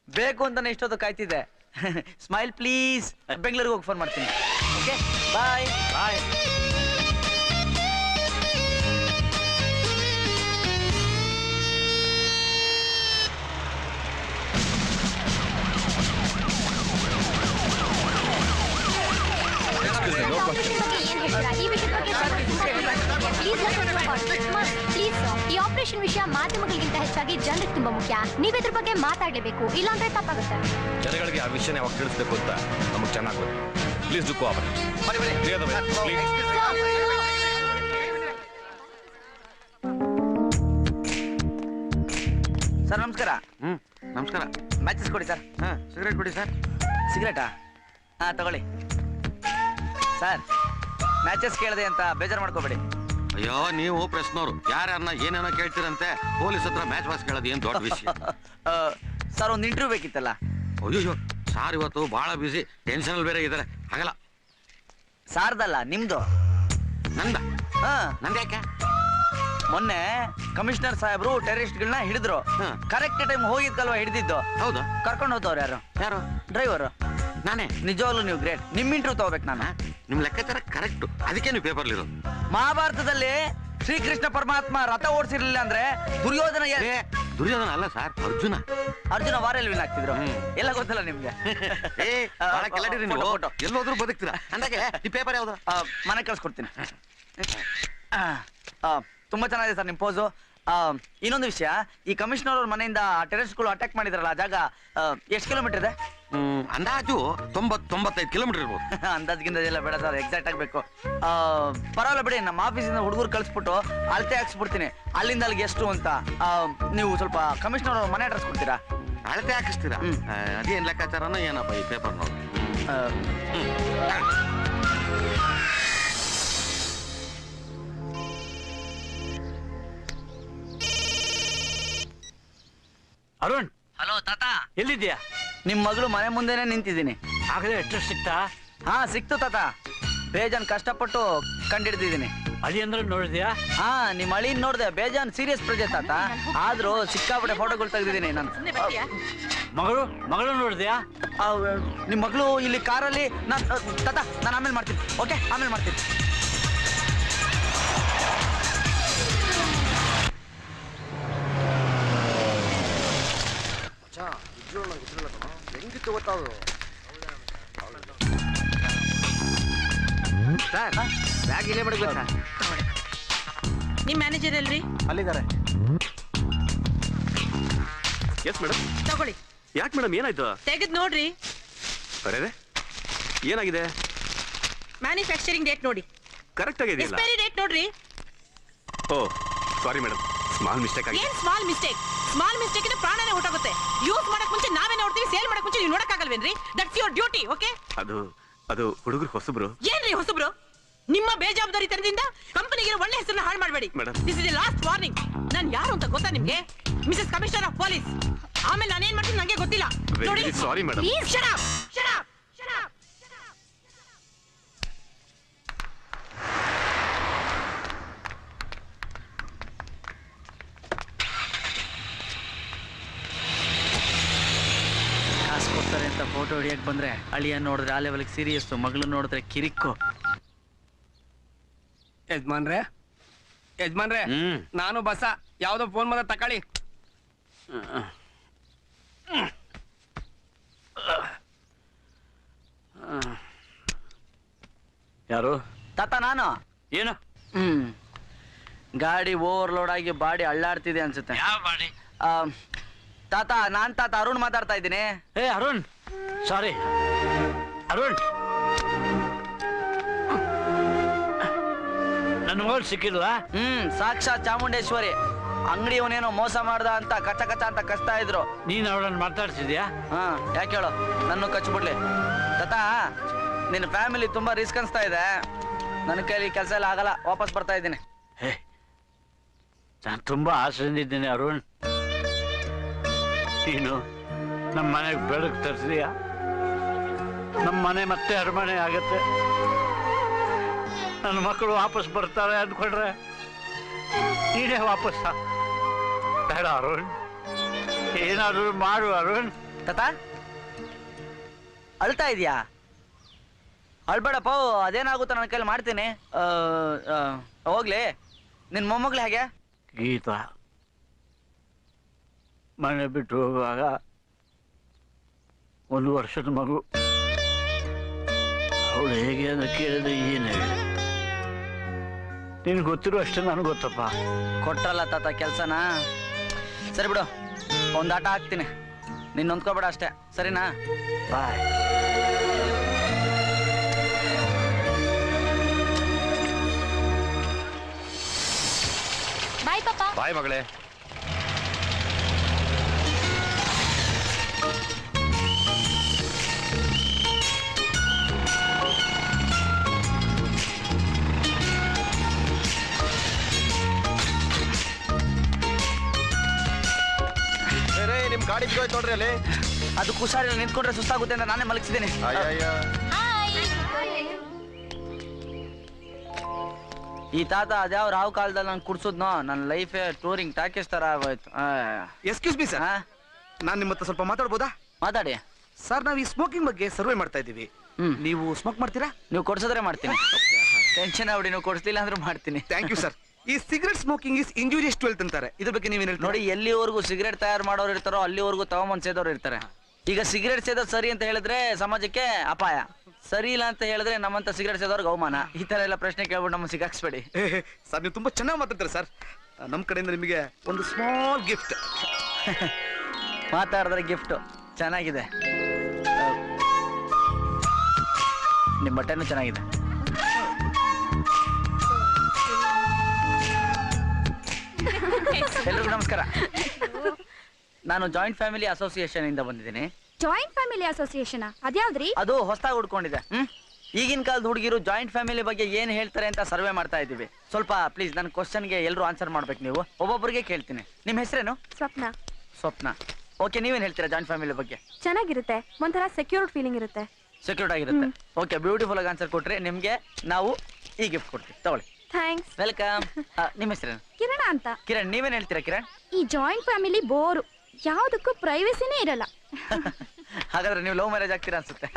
ಬೇಕು ಅಂತಾನೆ ಇಷ್ಟೊತ್ತು ಕಾಯ್ತಿದ್ದೆ. Smile please. ಬೆಂಗಳೂರಿಗೆ ಹೋಗಿ ಫೋನ್ ಮಾಡ್ತೀನಿ. ಓಕೆ, ಬಾಯ್ ಬಾಯ್. ಈ ಆಪರೇಷನ್ ವಿಷಯ ಮಾಧ್ಯಮಗಳಿಗಿಂತ ಹೆಚ್ಚಾಗಿ ಜನರಿಗೆ ತುಂಬಾ ಮುಖ್ಯ. ನೀವ್ ಇದ್ರ ಬಗ್ಗೆ ಮಾತಾಡ್ಲೇಬೇಕು, ಇಲ್ಲಾಂದ್ರೆ ತಪ್ಪಾಗುತ್ತೆ. ಜನಗಳಿಗೆ ಆ ವಿಷಯನ ಯಾವಾಗ ತಿಳಿಸ್ಬೇಕು ಅಂತ ನಮಗೆ ಚೆನ್ನಾಗಿ ಗೊತ್ತು. Please do cooperate. ಸರ್ ನಮಸ್ಕಾರ. ನಮಸ್ಕಾರ. ಮ್ಯಾಚಸ್ ಕೊಡಿ ಸರ್. ಸಿಗರೇಟ್ ಕೊಡಿ ಸರ್. ಸಿಗರೇಟಾ? ಹಾ ತಗೊಳ್ಳಿ ಸರ್. ಮ್ಯಾಚಸ್ ಕೇಳಿದೆ ಅಂತ ಬೇಜಾರು ಮಾಡ್ಕೋಬೇಡಿ. ಅಯ್ಯೋ, ನೀವು ಪ್ರಶ್ನೋರು ಯಾರನ್ನ ಏನೇನೋ ಕೇಳ್ತೀರಂತೆ. ಪೊಲೀಸ್ ಹತ್ರ ಮ್ಯಾಚ್ ವಾಸ್ ಕೇಳೋದು ಏನ್ ದೊಡ್ಡ ವಿಷಯ. ಸರ್ ಒಂದು ಇಂಟರ್ವ್ಯೂ ಬೇಕಿತ್ತಲ್ಲ. ಅಯ್ಯೋ ಸಾರ್ ಇವತ್ತು ಬಹಳ ಬಿಸಿ, ಟೆನ್ಷನ್ ಅಲ್ಲಿ ಬೇರೆ ಇದಾರೆ. ಆಗಲ್ಲ. ಸಾರ್ದಲ್ಲ, ನಿಮ್ದು. ನಂದ? ಹಾ, ನಂದ್ಯಾಕೆ? ಮೊನ್ನೆ ಕಮಿಷನರ್ ಸಾಹೇಬ್ರು ಟೆರರಿಸ್ಟ್ಗಳನ್ನ ಹಿಡಿದ್ರು. ಕರೆಕ್ಟ್ ಟೈಮ್ ಹೋಗಿದ್ಕಲ್ವಾ ಹಿಡಿದಿದ್ದು? ಹೌದು. ಕರ್ಕೊಂಡು ಹೋದವ್ರು ಯಾರು? ಯಾರು? ಡ್ರೈವರು. ನಾನೇ. ನಿಜವಾಗ್ಲೂ ನೀವು ಗ್ರೇಟ್. ನಿಮ್ ಇಂಟರ್ವ್ಯೂ ತಗೋಬೇಕು ನಾನು. ನಿಮ್ ಲೆಕ್ಕಾಚಾರ ಕರೆಕ್ಟ್, ಅದಕ್ಕೆ ನೀವು ಪೇಪರ್ಲಿರೋ. ಮಹಾಭಾರತದಲ್ಲಿ ಶ್ರೀಕೃಷ್ಣ ಪರಮಾತ್ಮ ರಥ ಓಡಿಸಿರ್ಲಿಲ್ಲ ಅಂದ್ರೆ ದುರ್ಯೋಧನ ದುರ್ಯೋಧನ ಅಲ್ಲ ಸರ್, ಅರ್ಜುನ. ಅರ್ಜುನ ವಾರಲ್ಲಿ ವಿನ್ ಆಗ್ತಿದ್ರು. ಎಲ್ಲ ಗೊತ್ತಲ್ಲ ನಿಮ್ಗೆ. ಬಹಳ ಕೆಳಡಿರಿ ನೀವು. ಎಲ್ಲೋದ್ರೂ ಬದುಕ್ತೀರಾ. ಅಂದಾಗೆ ಈ ಪೇಪರ್ ಯಾವ್ದು? ಮನೆ ಕಳ್ಸ್ಕೊಡ್ತೀನಿ. ತುಂಬಾ ಚೆನ್ನಾಗಿದೆ ಸರ್ ನಿಮ್ ಪೋಸು. ಇನ್ನೊಂದು ವಿಷಯ, ಈ ಕಮಿಷನರ್ ಅವ್ರ ಮನೆಯಿಂದ ಟೆರರಿಸ್ಟ್ಗಳು ಅಟ್ಯಾಕ್ ಮಾಡಿದ್ರಲ್ಲ, ಆ ಜಾಗ ಎಷ್ಟು ಕಿಲೋಮೀಟರ್ ಇದೆ? ಅಂದಾಜು 90-95 ಕಿಲೋಮೀಟರ್ ಇರ್ಬೋದು. ಅಂದಾಜ್ಗಿಂದ ಎಲ್ಲ ಬೇಡ ಸರ್, ಎಕ್ಸಾಕ್ಟ್ ಆಗ್ಬೇಕು. ಪರವಾಗಿಲ್ಲ ಬಿಡಿ, ನಮ್ಮ ಆಫೀಸಿಂದ ಹುಡುಗರು ಕಳಿಸ್ಬಿಟ್ಟು ಅಳತೆ ಹಾಕ್ಸ್ಬಿಡ್ತೀನಿ. ಅಲ್ಲಿಂದ ಅಲ್ಲಿಗೆ ಎಷ್ಟು ಅಂತ. ನೀವು ಸ್ವಲ್ಪ ಕಮಿಷನರ್ ಅವ್ರ ಮನೆ ಅಡ್ರೆಸ್ ಕೊಡ್ತೀರಾ? ಅಳತೆ ಹಾಕಿಸ್ತೀರಾ? ಅದೇನ್ ಲೆಕ್ಕಾಚಾರನ ಏನಪ್ಪ ಈ ಪೇಪರ್ ನೋಡಿ. ಅರುಣ್, ಹಲೋ ತಾತ, ಎಲ್ಲಿದ್ಯಾ? ನಿಮ್ ಮಗಳು ಮನೆ ಮುಂದೆನೆ ನಿಂತಿದ್ದೀನಿ. ಆಗಲೇ ಅಡ್ರೆಸ್ ಸಿಕ್ತಾ? ಹಾ ಸಿಕ್ತು ತಾತ. ಬೇಜಾನ್ ಕಷ್ಟಪಟ್ಟು ಕಂಡಿಡ್ದಿದ್ದೀನಿ. ಅಳಿ ಅಂದ್ರೆ ನೋಡಿದ್ಯಾ? ಹಾ, ನಿಮ್ ಅಳಿನ್ ನೋಡ್ದೆ. ಬೇಜಾನ್ ಸೀರಿಯಸ್ ಪ್ರಾಜೆಕ್ಟ್ ತಾತ. ಆದ್ರೂ ಸಿಕ್ಕಾಪಟ್ಟೆ ಫೋಟೋಗಳು ತೆಗ್ದಿದ್ದೀನಿ ನಾನು. ಮಗಳು ನೋಡಿದ್ಯಾ? ನಿಮ್ ಮಗಳು ಇಲ್ಲಿ ಕಾರಲ್ಲಿ. ತಾತ ನಾನು ಆಮೇಲೆ ಮಾಡ್ತೀನಿ. ಓಕೆ, ಆಮೇಲೆ ಮಾಡ್ತೀನಿ. ಹೆಂಗಿತ್ತು ಗೊತ್ತಾದ್ರು ಸರ್, ಬ್ಯಾಗ್ ಇಲ್ಲೇ ಬಿಡ್ಬೇಕು ಸರ್. ನಿಮ್ ಮ್ಯಾನೇಜರ್ ಎಲ್ರಿ? ಅಲ್ಲಿದ್ದಾರೆ. Yes madam. ತಗೊಳ್ಳಿ. ಯಾಕೆ ಮೇಡಮ್, ಏನಾಯ್ತು? ತೆಗೆದ್ ನೋಡ್ರಿ. ಅರೆ, ಏನಾಗಿದೆ? ಮ್ಯಾನುಫ್ಯಾಕ್ಚರಿಂಗ್ ಡೇಟ್ ನೋಡಿ. ಕರೆಕ್ಟ್ ಆಗಿದೆಯಲ್ಲ? ಎಕ್ಸ್ಪೈರಿ ಡೇಟ್ ನೋಡ್ರಿ. Oh sorry madam, small mistake ಆಗಿದೆ. ಏನ್ ಸ್ಮಾಲ್ ಮಿಸ್ಟೇಕ್? ಸ್ಮಾಲ್ ಮಿಸ್ಟೇಕ್ ಇದ್ರೆ ಪ್ರಾಣನೇ ಹೊರಟೋಗುತ್ತೆ. ಯೂಸ್ ಮಾಡಕ್ ಮುಂಚೆ ನಾವೇ ನೋಡ್ತೀವಿ, ಸೇಲ್ ಮಾಡಕ್ ಮುಂಚೆ ನೀವು ನೋಡಕ್ಕಾಗಲ್ವೇನ್ರಿ? That's your duty. ಓಕೆ? ಅದು ಹುಡುಗರು ಹೊಸಬ್ರು. ಏನ್ರಿ ಕಂಪನಿ ಹೊಸಬ್ರು, ನಿಮ್ಮ ಬೇಜವಾಬ್ದಾರಿತನದಿಂದ ಕಂಪನಿಗೆ ಒಳ್ಳೆ ಹೆಸರನ್ನ ಹಾಳು ಮಾಡಬೇಡಿ. This is the last warning. ನಾನು ಯಾರು ಅಂತ ಗೊತ್ತಾ ನಿಮ್ಗೆ? Mrs commissioner of police. ಆಮೇಲೆ ನಾನೇನ್ ಮಾಡ್ತೀನಿ ನಂಗೆ ಗೊತ್ತಿಲ್ಲ. ನೋಡಿ, sorry madam. Shut up! Shut up! Shut up! ಕಾಸು ಕೊಡ್ತಾರೆ ಅಂತ ಫೋಟೋ ಹಿಡಿಯಕ್ ಬಂದ್ರೆ ಅಳಿಯ ನೋಡಿದ್ರೆ ಆ ಲೆವೆಲ್ಗೆ ಸೀರಿಯಸ್, ಮಗಳು ನೋಡಿದ್ರೆ ಕಿರಿಕ್ಕು. ಯಜಮಾನ್ರೆ ನಾನು ಬಸ ಯಾವ್ದೋ ಫೋನ್ ಮಾಡ ತಕೊಳ್ಳಿ. ಯಾರು? ತಾತ ನಾನು. ಏನು? ಗಾಡಿ ಓವರ್ಲೋಡ್ ಆಗಿ ಬಾಡಿ ಅಳ್ಳಾಡ್ತಿದೆ ಅನ್ಸುತ್ತೆ. ಯಾವ ಬಾಡಿ? ತಾತ ನಾನ್ ತಾತ ಅರುಣ್ ಮಾತಾಡ್ತಾ ಇದ್ದೀನಿ. ಏ ಅರುಣ್, ಸಾರಿ ಅರುಣ್, ನನ್ನ ಮಗಳು ಸಿಕ್ಕಿಲ್ವಾ? ಸಾಕ್ಷಾತ್ ಚಾಮುಂಡೇಶ್ವರಿ. ಅಂಗಡಿಯವನೇನೋ ಮೋಸ ಮಾಡ್ದ ಅಂತ ಕಚ್ಚ ಕಚ್ಚ ಅಂತ ಕಚ್ತಾ ಇದ್ರು. ನೀನ್ ಅವಳನ್ನ ಮಾತಾಡ್ತಿದ್ಯಾ? ಯಾಕೆ ಹೇಳು, ನನ್ನ ಕಚ್ಬಿಡ್ಲಿ. ತಾತ ನಿನ್ನ ಫ್ಯಾಮಿಲಿ ತುಂಬಾ ರಿಸ್ಕ್ ಅನ್ಸ್ತಾ ಇದೆ. ನನ್ನ ಕೈಲಿ ಕೆಲಸ ಎಲ್ಲ ಆಗಲ್ಲ, ವಾಪಸ್ ಬರ್ತಾ ಇದ್ದೀನಿ. ನಾನು ತುಂಬಾ ಆಸೆಯಿಂದಿದ್ದೇನೆ ಅರುಣ್. ನೀನು ನಮ್ಮ ಮನೆಗೆ ಬೆಳಕು ತರಿಸಿದೀಯ. ನಮ್ಮ ಮನೆ ಮತ್ತೆ ಅರಮನೆ ಆಗತ್ತೆ. ನನ್ನ ಮಕ್ಕಳು ವಾಪಸ್ ಬರ್ತಾರೆ ಅಂದ್ಕೊಂಡ್ರೆ ನೀನೇ ವಾಪಸ್ ಬೇಡ ಅರುಣ್, ಏನಾದ್ರು ಮಾಡು ಅರುಣ್. ತಾತ ಅಳ್ತಾ ಇದೀಯಾ? ಅಳ್ಬೇಡಪ್ಪ, ಅದೇನಾಗುತ್ತೋ ನನ್ನ ಕೈಲಿ ಮಾಡ್ತೀನಿ. ಹೋಗ್ಲಿ, ನಿನ್ ಮೊಮ್ಮಗಳು ಹೇಗೆ? ಗೀತಾ ಮನೆ ಬಿಟ್ಟು ಹೋಗುವಾಗ 1 ವರ್ಷದ ಮಗು. ಅವಳು ಹೇಗೆ ಅಂತ ಕೇಳಿದ್ರೆ ಏನು ಹೇಳಿ? ನಿನ್ಗೆ ಗೊತ್ತಿರೋ ಅಷ್ಟೇ ನನಗೆ ಗೊತ್ತಪ್ಪ. ಕೊಟ್ರಲ್ಲ ತಾತ ಕೆಲ್ಸನ. ಸರಿ ಬಿಡು, ಒಂದ್ ಆಟ ಹಾಕ್ತೀನಿ, ನಿನ್ನ ಹೊಂದ್ಕೋಬೇಡ ಅಷ್ಟೇ, ಸರಿನಾ? ಬಾಯ್. ಬಾಯ್ ಪಾಪ. ಬಾಯ್ ಮಗಳೇ. ನಿಮ್ ಗಾಡಿ ಬಿದ್ದೋಯ್ತು ನೋಡ್ರಿ ಅಲ್ಲಿ. ಅದು ಹುಷಾರಿಲ್ಲ, ನಿಂತ್ಕೊಂಡ್ರೆ ಸುಸ್ತಾಗುತ್ತೆ ಅಂತ ನಾನೇ ಮಲಗಿಸಿದ್ದೀನಿ. ಈ ತಾತ ಅದ್ಯಾವ ರಾವ್ ಕಾಲದಲ್ಲಿ ನಾನು ಕುಡ್ಸುದ್ನೋ, ನನ್ನ ಲೈಫೇ ಟೂರಿಂಗ್ ಟಾಕೀಸ್ ತರ ಆಗೋಯ್ತು. ಎಕ್ಸ್ಕ್ಯೂಸ್ ಮೀ ಸರ್, ನಾನು ನಿಮ್ಮ ಹತ್ರ ಸ್ವಲ್ಪ ಮಾತಾಡ್ಬೋದಾ? ಮಾತಾಡಿ ಸರ್. ನಾವು ಈ ಸ್ಮೋಕಿಂಗ್ ಬಗ್ಗೆ ಸರ್ವೆ ಮಾಡ್ತಾ ಇದ್ದೀವಿ. ನೀವು ಸ್ಮೋಕ್ ಮಾಡ್ತೀರಾ? ನೀವು ಕೊಡ್ಸಿದ್ರೆ ಮಾಡ್ತೀನಿ. ಟೆನ್ಷನ್ ಆಗ್ಬಿಡಿ, ನೀವು ಕೊಡಿಸ್ಲಿಲ್ಲ ಅಂದ್ರೂ ಮಾಡ್ತೀನಿ. Thank you sir. ಈ cigarette smoking is injurious to health ಅಂತಾರೆ, ಇದ್ರ ಬಗ್ಗೆ ನೀವೇನು ಹೇಳ್ತೀರಾ? ನೋಡಿ, ಎಲ್ಲಿವರೆಗೂ ಸಿಗರೇಟ್ ತಯಾರು ಮಾಡೋರು ಇರ್ತಾರೋ ಅಲ್ಲಿವರೆಗೂ ತಗೊಂಬಂದ್ ಸೇದೋರು ಇರ್ತಾರೆ. ಈಗ ಸಿಗರೇಟ್ ಸೇದೋದು ಸರಿ ಅಂತ ಹೇಳಿದ್ರೆ ಸಮಾಜಕ್ಕೆ ಅಪಾಯ, ಸರಿ ಇಲ್ಲ ಅಂತ ಹೇಳಿದ್ರೆ ನಮ್ಮಂತ ಸಿಗರೇಟ್ ಸೇದೋರ್ಗೆ ಅವಮಾನ. ಈ ತರ ಎಲ್ಲ ಪ್ರಶ್ನೆ ಕೇಳ್ಬಿಟ್ಟು ನಮ್ಮ ಸಿಗಾಕ್ಸ್ಬೇಡಿ. ಸರ್, ನೀವು ತುಂಬಾ ಚೆನ್ನಾಗಿ ಮಾತಾಡ್ತಾರೆ ಸರ್. ನಮ್ಮ ಕಡೆಯಿಂದ ನಿಮಗೆ ಒಂದು ಸ್ಮಾಲ್ ಗಿಫ್ಟ್. ಮಾತಾಡಿದ್ರೆ ಗಿಫ್ಟ್ ಚೆನ್ನಾಗಿದೆ. ನಿಮ್ಮ ಬಟ್ಟೆನೂ ಚೆನ್ನಾಗಿದೆ. ಎಲ್ರಿಗೂ ನಮಸ್ಕಾರ. ನಾನು ಜಾಯಿಂಟ್ ಫ್ಯಾಮಿಲಿ ಅಸೋಸಿಯೇಷನ್ ಇಂದ ಬಂದಿದ್ದೀನಿ. ಜಾಯಿಂಟ್ ಫ್ಯಾಮಿಲಿ ಅಸೋಸಿಯೇಷನ್ ಅದ್ಯಾವ್ದ್ರಿ? ಅದು ಹೊಸದಾಗಿ ಹುಡ್ಕೊಂಡಿದೆ. ಈಗಿನ ಕಾಲದ ಹುಡುಗಿರು ಜಾಯಿಂಟ್ ಫ್ಯಾಮಿಲಿ ಬಗ್ಗೆ ಏನ್ ಹೇಳ್ತಾರೆ ಅಂತ ಸರ್ವೆ ಮಾಡ್ತಾ ಇದ್ದೀವಿ. ಸ್ವಲ್ಪ ಪ್ಲೀಸ್ ನನ್ನ ಕ್ವಶನ್ಗೆ ಎಲ್ಲರೂ ಆನ್ಸರ್ ಮಾಡ್ಬೇಕು. ನೀವು ಒಬ್ಬೊಬ್ಬರಿಗೆ ಕೇಳ್ತೀನಿ. ನಿಮ್ಮ ಹೆಸರೇನು? ಸ್ವಪ್ನ. ಸ್ವಪ್ನ. ಓಕೆ, ನೀವೇನ್ ಹೇಳ್ತೀರಾ ಜಾಯಿಂಟ್ ಫ್ಯಾಮಿಲಿ ಬಗ್ಗೆ? ಚೆನ್ನಾಗಿರುತ್ತೆ, ಒಂಥರ ಸೆಕ್ಯೂರ್ಡ್ ಫೀಲಿಂಗ್ ಇರುತ್ತೆ. ಸೆಕ್ಯೂರ್ಡ್ ಆಗಿರುತ್ತೆ. ಓಕೆ, ಬ್ಯೂಟಿಫುಲ್ ಆಗಿ ಆನ್ಸರ್ ಕೊಟ್ರೆ ನಿಮ್ಗೆ ನಾವು ಈ ಗಿಫ್ಟ್ ಕೊಡ್ತೀವಿ, ತಗೊಳ್ಳಿ. ಥ್ಯಾಂಕ್ಸ್. ವೆಲ್ಕಮ್. ನಿಮ್ಮ ಹೆಸರೇನು? ಕಿರಣ ಅಂತ. ಕಿರಣ್, ನೀವೇನ್ ಹೇಳ್ತೀರಾ ಕಿರಣ್? ಈ ಜಾಯಿಂಟ್ ಫ್ಯಾಮಿಲಿ ಬೋರು, ಯಾವುದಕ್ಕೂ ಪ್ರೈವಸಿನೇ ಇರಲ್ಲ. ಹಾಗಾದ್ರೆ ನೀವು ಲವ್ ಮ್ಯಾರೇಜ್ ಆಗ್ತೀರಾ ಅನ್ಸುತ್ತೆ.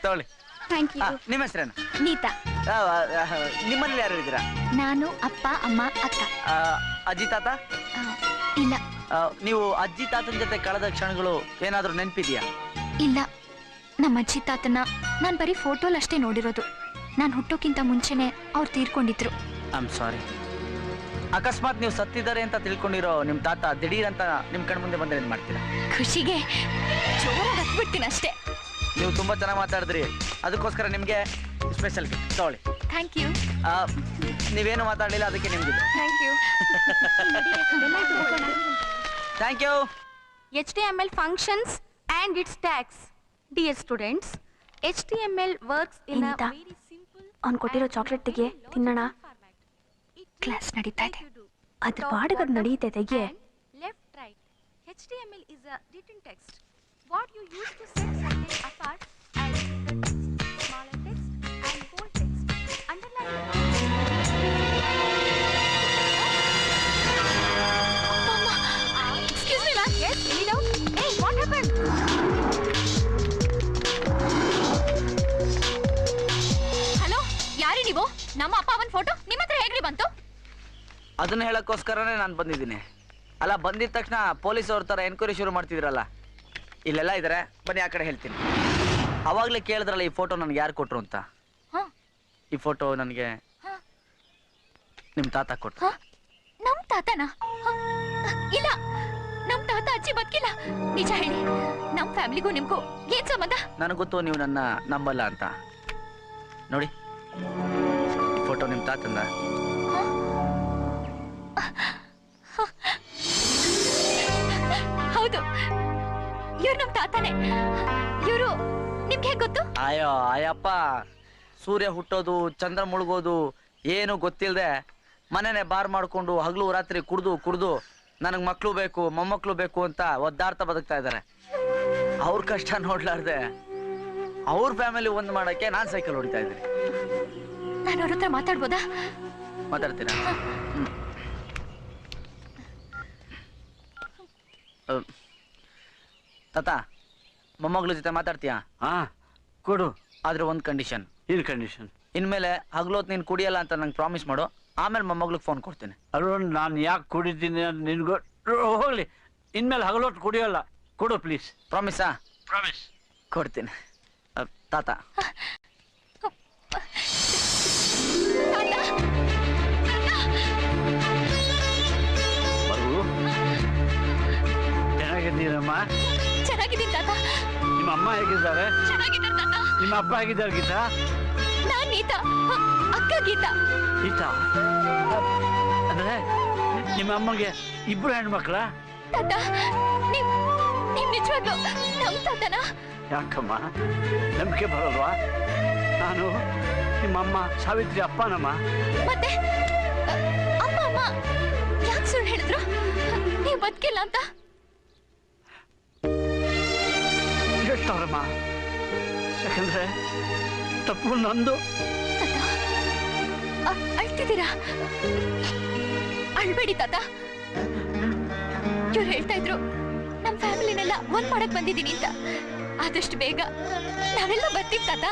ತಗೊಳ್ಳಿ. Thank you. ನಿಮ್ಮ ಹೆಸರೇನು? ನೀತಾ. ನಿಮ್ಮಲ್ಲಿ ಯಾರು ಇದ್ದೀರಾ? ನಾನು, ಅಪ್ಪ, ಅಮ್ಮ, ಅಕ್ಕ. ಅಜ್ಜಿ ತಾತ? ಇಲ್ಲ. ನೀವು ಅಜ್ಜಿ ತಾತನ ಜೊತೆ ಕಳೆದ ಕ್ಷಣಗಳು ಏನಾದ್ರೂ ನೆನಪಿದ್ಯಾ? ಇಲ್ಲ, ನಮ್ಮ ಅಜ್ಜಿ ತಾತನ ನಾನು ಬರೀ ಫೋಟೋಲ್ ಅಷ್ಟೇ ನೋಡಿರೋದು. ನಾನು ಹುಟ್ಟೋಕ್ಕಿಂತ ಮುಂಚೆನೆ ಅವ್ರು ತೀರ್ಕೊಂಡಿದ್ರು. I am sorry. ಅಕಸ್ಮಾತ್ ನೀವು ಸತ್ತಿದ್ದಾರೆ ಅಂತ ತಿಳ್ಕೊಂಡಿರೋ ನಿಮ್ ತಾತ ದಿಢೀರ್ ಅಂತ ನಿಮ್ ಕಣ್ ಮುಂದೆ ಬಂದ್ರೆ ಏನ್ ಮಾಡ್ತೀರಾ? ಖುಷಿಗೆ ಜೋರಾಗಿ ಹತ್ಬಿಡ್ತೀನಿ ಅಷ್ಟೇ. ನೀವು ತುಂಬಾ ಚೆನ್ನಾಗಿ ಮಾತಾಡಿದ್ರಿ, ಅದಕ್ಕೋಸ್ಕರ ನಿಮ್ಗೆ ಸ್ಪೆಷಲ್ ಗಿಫ್ಟ್ ತಗೊಳ್ಳಿ. Thank you. ನೀವೇನು ಮಾತಾಡಲಿಲ್ಲ, ಅದಕ್ಕೆ ನಿಮ್ಗೆ. Thank you. Thank you. HTML functions and its tags. Dear students, HTML works in a very simple. ಅವ್ನು ಕೊಟ್ಟಿರೋ ಚಾಕ್ಲೇಟ್ ತೆಗೆ ತಿನ್ನೋಣ. ಕ್ಲಾಸ್ ನಡೀತಾ ಇದೆ, ಅದ್ರ ಪಾಡಿಗೆ ಅದು ನಡೆಯುತ್ತೆ ತೆಗೆ. Left, right. HTML is a written text. What you use to set something apart as the text, smaller text and bold text. Underline the Excuse me, ma'am. Yes, any doubt? Hey, what happened? Hello, ಯಾರಿ ನೀವು? ನಮ್ಮ ಅಪ್ಪ ಅವನ photo ನಿಮ್ಮ ಹತ್ರ ಹೇಗ್ರಿ ಬಂತು? ಅದನ್ನ ಹೇಳಕ್ಕೋಸ್ಕರನೇ ನಾನು ಬಂದಿದ್ದೀನಿ. ಅಲ್ಲ, ಬಂದಿದ ತಕ್ಷಣ ಪೊಲೀಸ್ ಅವ್ರ ತರ ಎನ್ಕ್ವೈರಿ ಶುರು ಮಾಡ್ತಿದ್ರಲ್ಲ, ಇಲ್ಲೆಲ್ಲ ಇದಾರೆ, ಬನ್ನಿ ಆ ಕಡೆ ಹೇಳ್ತೀನಿ. ಅವಾಗ್ಲೇ ಕೇಳಿದ್ರಲ್ಲ ಈ ಫೋಟೋ ನನ್ಗೆ ಯಾರು ಕೊಟ್ರು ಅಂತ. ಈ ಫೋಟೋ ನನಗೆ ನಿಮ್ ತಾತ ಕೊಟ್ರು. ನಮ್ ತಾತನ? ಇಲ್ಲ, ನಮ್ ತಾತ ಅಜ್ಜಿ ಬದುಕಿಲ್ಲ. ನಿಜ ಹೇಳಿ, ನಮ್ ಫ್ಯಾಮಿಲಿಗೂ ನಿಮ್ಗೂ ಏನ್ ಸಂಬಂಧ? ನನಗೆ ಗೊತ್ತು ನೀವು ನನ್ನ ನಂಬಲ್ಲ ಅಂತ. ನೋಡಿ, ಈ ಫೋಟೋ ನಿಮ್ ತಾತಂದ. ಹೌದು, ಇವ್ರು ನಮ್ ತಾತನೇ. ಇವ್ರು ನಿಮ್ಗೆ ಹೇಗ್ ಗೊತ್ತು? ಅಯ್ಯೋ ಅಯ್ಯಪ್ಪ, ಸೂರ್ಯ ಹುಟ್ಟೋದು ಚಂದ್ರ ಮುಳುಗೋದು ಏನು ಗೊತ್ತಿಲ್ಲದೆ ಮನೆನೇ ಬಾರ್ ಮಾಡ್ಕೊಂಡು ಹಗಲು ರಾತ್ರಿ ಕುಡ್ದು ನನಗೆ ಮಕ್ಕಳು ಬೇಕು ಮೊಮ್ಮಕ್ಕಳು ಬೇಕು ಅಂತ ಒದ್ದಾಡ್ತಾ ಬದುಕ್ತಾ ಇದ್ದಾರೆ. ಅವ್ರ ಕಷ್ಟ ನೋಡ್ಲಾರ್ದೆ ಅವ್ರ ಫ್ಯಾಮಿಲಿ ಒಂದು ಮಾಡಕ್ಕೆ ನಾನು ಸೈಕಲ್ ಹೊಡಿತಾ ಇದ್ದೀನಿ. ನಾನು ಅವ್ರ ಹತ್ರ ಮಾತಾಡ್ಬೋದಾ? ಮಾತಾಡ್ತೀರಾ? ತಾತ, ಮೊಮ್ಮಗಳ ಜೊತೆ ಮಾತಾಡ್ತೀಯಾ? ಹಾ, ಕೊಡು. ಆದ್ರೆ ಒಂದು ಕಂಡೀಷನ್. ಏನು ಕಂಡೀಷನ್? ಇನ್ಮೇಲೆ ಹಗಲೊತ್ತು ನೀನು ಕುಡಿಯಲ್ಲ ಅಂತ ನಂಗೆ ಪ್ರಾಮಿಸ್ ಮಾಡು. ಆಮೇಲೆ ಮೊಮ್ಮಗಳಿಗೆ ಫೋನ್ ಕೊಡ್ತೀನಿ. ಅರುಣ್, ನಾನು ಯಾಕೆ ಕುಡಿತೀನಿ ಅಂತ ನಿನ್ಗೋ ಹೋಗ್ಲಿ. ಇನ್ಮೇಲೆ ಹಗಲೊಟ್ಟು ಕುಡಿಯೋಲ್ಲ. ಕೊಡು ಪ್ಲೀಸ್. ಪ್ರಾಮಿಸಾ? ಪ್ರಾಮಿಸ್. ಕೊಡ್ತೀನಿ. ತಾತ, ಚೆನ್ನಾಗಿದ್ದೀರಮ್ಮ? ಚೆನ್ನಾಗಿದ್ದೀನಿ ತಾತ. ನಿಮ್ಮ ಅಮ್ಮ ಹೇಗಿದ್ದಾರೆ? ಚೆನ್ನಾಗಿದ್ದಾರೆ ತಾತ. ನಿಮ್ಮ ಅಪ್ಪ ಹೇಗಿದ್ದಾರೆ ಗೀತಾ? ನಾನ್ ಗೀತಾ, ಅಕ್ಕ ಗೀತಾ. ಗೀತಾ ಅಂದ್ರೆ ನಿಮ್ಮ ಅಮ್ಮಗೆ ಇಬ್ರು ಹೆಣ್ಮಕ್ಳ? ತಾತ, ನೀವ್ ನಿಜವಾಗ್ಲೂ ನಮ್ ತಾತನ? ಯಾಕಮ್ಮ ನಂಬಿಕೆ ಬರೋಲ್ವಾ? ನಾನು ನಿಮ್ಮಮ್ಮ ಸಾವಿತ್ರಿ ಅಪ್ಪನಮ್ಮ. ಮತ್ತೆ ಅಪ್ಪ ಅಮ್ಮ ಯಾಕೆ ಸುಳ್ಳು ಹೇಳಿದ್ರು? ನೀವ್ ಬದುಕಿಲ್ಲ ಅಂತ? ಹೇಳ್ತಾವ್ರಮ್ಮ, ಯಾಕಂದ್ರೆ ತಪ್ಪು ನಂದು. ಅಳ್ತಿದ್ದೀರಾ? ಅಳ್ಬೇಡಿ ತಾತ. ಇವ್ರು ಹೇಳ್ತಾ ಇದ್ರು ನಮ್ ಫ್ಯಾಮಿಲಿನೆಲ್ಲ ಒಂದ್ ಮಾಡಕ್ ಬಂದಿದ್ದೀನಿ ಅಂತ. ಆದಷ್ಟು ಬೇಗ ನಾವೆಲ್ಲ ಬರ್ತೀವಿ ತಾತ.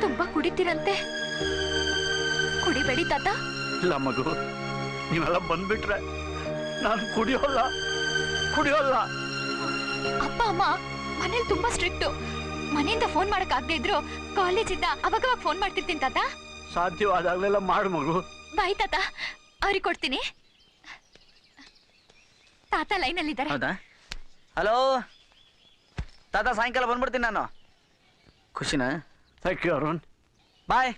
ತುಂಬಾ ಕುಡಿತೀರಂತೆ, ಕುಡಿಬೇಡಿ ತಾತ. ಇಲ್ಲ ಮಗು, ನೀವೆಲ್ಲ ಬಂದ್ಬಿಟ್ರೆ ನಾನು ಕುಡಿಯೋಲ್ಲ. ಅಪ್ಪ ಅಮ್ಮ ಮನೇಲಿ ತುಂಬಾ ಸ್ಟ್ರಿಕ್ಟ್. ಮನೆಯಿಂದ ಫೋನ್ ಮಾಡಕ್ ಆಗದೆ ಇದ್ರು ಕಾಲೇಜಿಂದ ಅವಾಗವಾಗ ಫೋನ್ ಮಾಡ್ತಿರ್ತೀನಿ ತಾತ. ಸಾಧ್ಯವಾದಾಗ್ಲೆಲ್ಲ ಮಾಡು ಮಗು. ಬಾಯ್ ತಾತ, ಅವ್ರಿಗೆ ಕೊಡ್ತೀನಿ. ತಾತ ಲೈನ್ ಅಲ್ಲಿ ಇದ್ದಾರೆ. ಹೌದಾ? ಹಲೋ ತಾತ, ಸಾಯಂಕಾಲ ಬಂದ್ಬಿಡ್ತೀನಿ ನಾನು. ಖುಷಿನಾ? Thank you Arun. Bye.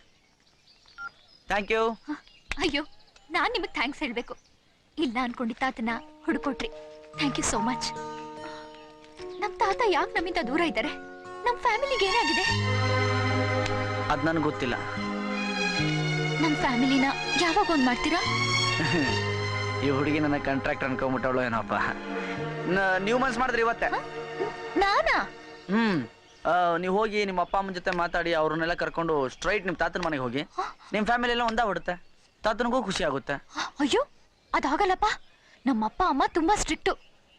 Thank you. ಅಯ್ಯೋ, ನಾನ್ ನಿಮಗ್ ಥ್ಯಾಂಕ್ಸ್ ಹೇಳ್ಬೇಕು. ಇಲ್ಲ ಅನ್ಕೊಂಡಿದ್ದ ತಾತನ ಹುಡುಕೊಟ್ರಿ. Thank you so much. ನಮ್ ತಾತ ಯಾಕೆ ನಮ್ಮಿಂದ ದೂರ ಇದ್ದಾರೆ? ನಮ್ ಫ್ಯಾಮಿಲಿಗೆ ಏನಾಗಿದೆ? ಅದ್ ನನ್ಗೆ ಗೊತ್ತಿಲ್ಲ. ನಮ್ ಫ್ಯಾಮಿಲಿನ ಯಾವಾಗ ಒಂದ್ ಮಾಡ್ತೀರಾ? ಈ ಹುಡುಗಿ ನನ್ನ ಕಾಂಟ್ರಾಕ್ಟ್ ಅನ್ಕೊಂಡ್ಬಿಟ್ಟವಳು ಏನಪ್ಪ. ನೀವು ಮನ್ಸ್ ಮಾಡಿದ್ರಿ ಇವತ್ತೆ? ನಾನಾ? ನೀವು ಹೋಗಿ ನಿಮ್ಮ ಅಪ್ಪ ಅಮ್ಮನ ಜೊತೆ ಮಾತಾಡಿ ಅವ್ರನ್ನೆಲ್ಲ ಕರ್ಕೊಂಡು ಸ್ಟ್ರೈಟ್ ನಿಮ್ ತಾತನ ಮನೆಗೆ ಹೋಗಿ. ನಿಮ್ ಫ್ಯಾಮಿಲಿ ಎಲ್ಲ ಒಂದಾಗ್ಬಿಡುತ್ತೆ, ತಾತನಿಗೂ ಖುಷಿ ಆಗುತ್ತೆ. ಅಯ್ಯೋ, ಅದಾಗಲ್ಲಪ್ಪ. ನಮ್ಮಪ್ಪ ಅಮ್ಮ ತುಂಬಾ ಸ್ಟ್ರಿಕ್ಟು.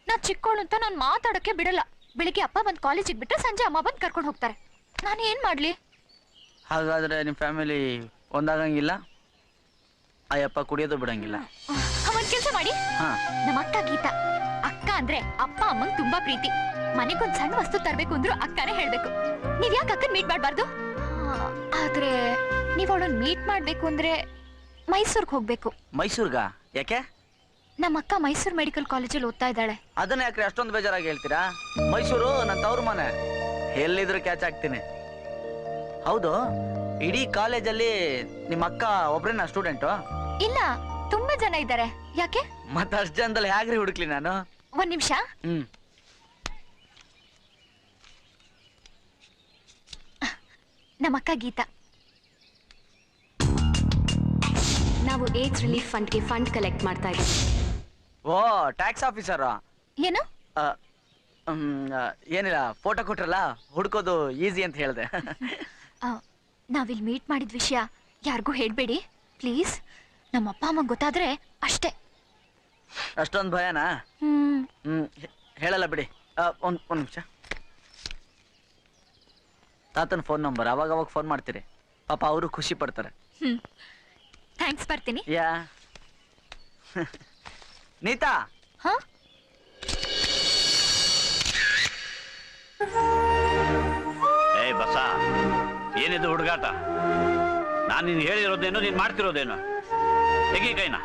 ನಾ ಚಿಕ್ಕವಳು ಅಂತ ನಾನು ಮಾತಾಡಕ್ಕೆ ಬಿಡಲ್ಲ. ಬೆಳಿಗ್ಗೆ ಅಪ್ಪ ಬಂದ್ ಕಾಲೇಜಿಗೆ ಬಿಟ್ರೆ ಸಂಜೆ ಅಮ್ಮ ಬಂದ್ ಕರ್ಕೊಂಡು ಹೋಗ್ತಾರೆ. ನಾನು ಏನ್ ಮಾಡ್ಲಿ? ಹಾಗಾದ್ರೆ ನಿಮ್ ಫ್ಯಾಮಿಲಿ ಒಂದಾಗಂಗಿಲ್ಲ, ಅಯ್ಯಪ್ಪ ಕುಡಿಯೋದು ಬಿಡಂಗಿಲ್ಲ. ಒಂದ್ ಕೆಲ್ಸ ಮಾಡಿ, ನಮ್ಮ ಅಕ್ಕ ಗೀತಾ. ಅಕ್ಕ ಅಂದ್ರೆ ಅಪ್ಪ ಅಮ್ಮಂಗ್ ತುಂಬಾ ಪ್ರೀತಿ. ಮನೆಗೊಂದ್ ಸಣ್ಣ ವಸ್ತು ತರ್ಬೇಕು ಅಂದ್ರು ಅಕ್ಕನೇ ಹೇಳ್ಬೇಕು. ನೀವ್ ಯಾಕೆ ಅಕ್ಕನ್ ಮೀಟ್ ಮಾಡ್ಬಾರ್ದು? ಆದ್ರೆ ನೀವ್ ಅವಳನ್ನ ಮೀಟ್ ಮಾಡ್ಬೇಕು ಅಂದ್ರೆ ಮೈಸೂರ್ಗ್ ಹೋಗ್ಬೇಕು. ಮೈಸೂರ್ಗ? ಯಾಕೆ? ನಮ್ಮ ಅಕ್ಕ ಮೈಸೂರ್ ಮೆಡಿಕಲ್ ಕಾಲೇಜಲ್ಲಿ ಓದ್ತಾ ಇದ್ದಾಳೆ. ಅದನ್ನ ಯಾಕ್ರಿ ಅಷ್ಟೊಂದು ಬೇಜಾರಾಗಿ ಹೇಳ್ತೀರಾ? ಮೈಸೂರು ನನ್ನ ತವ್ರ ಮನೆ, ಎಲ್ಲಿದ್ರು ಕ್ಯಾಚ್ ಆಗ್ತೀನಿ. ಹೌದು, ಇಡೀ ಕಾಲೇಜಲ್ಲಿ ನಿಮ್ಮ ಅಕ್ಕ ಒಬ್ರೇನಾ ಸ್ಟೂಡೆಂಟು? ಇಲ್ಲ, ತುಂಬಾ ಜನ ಇದ್ದಾರೆ. ಯಾಕೆ? ಮತ್ತೆ ಅಷ್ಟು ಜನದಲ್ಲಿ ಹೇಗ್ರಿ ಹುಡುಕ್ಲಿ ನಾನು? ಒಂದ್ ನಿಮಿಷ. ನಮ್ಮ ಅಕ್ಕ ಗೀತಾ. ನಾವು ಏಡ್ಸ್ ರಿಲೀಫ್ ಫಂಡ್ಗೆ ಫಂಡ್ ಕಲೆಕ್ಟ್ ಮಾಡ್ತಾ ಇದ್ದೀವಿ. ಓ ಟ್ಯಾಕ್ಸ್ ಆಫೀಸರ್. ಏನು? ಏನಿಲ್ಲ, ಫೋಟೋ ಕೊಟ್ರಲ್ಲ ಹುಡ್ಕೋದು ಈಸಿ ಅಂತ ಹೇಳಿದೆ. ನಾವಿಲ್ಲಿ ಮೀಟ್ ಮಾಡಿದ ವಿಷಯ ಯಾರಿಗೂ ಹೇಳ್ಬೇಡಿ ಪ್ಲೀಸ್. ನಮ್ಮ ಅಪ್ಪ ಅಮ್ಮಂಗೆ ಗೊತ್ತಾದ್ರೆ ಅಷ್ಟೇ. ಅಷ್ಟೊಂದು ಭಯನಾ? ಹೇಳಲ್ಲ ಬಿಡಿ. ಒಂದ್ ನಿಮಿಷ. ತಾತನ ಫೋನ್ ನಂಬರ್, ಅವಾಗ ಫೋನ್ ಮಾಡ್ತೀರಿ, ಪಾಪ ಅವರು ಖುಷಿ ಪಡ್ತಾರೆ. ಥ್ಯಾಂಕ್ಸ್, ಬರ್ತೀನಿ. ಯಾ ನೀತಾ. ಹಾ, ಏಯ್ ಬಸ, ಏನಿದು ಹುಡುಗಾಟ? ನಾನು ನೀನು ಹೇಳಿರೋದೇನು, ನೀನು ಮಾಡ್ತಿರೋದೇನು? ತೆಗಿ ಕೈನಾ.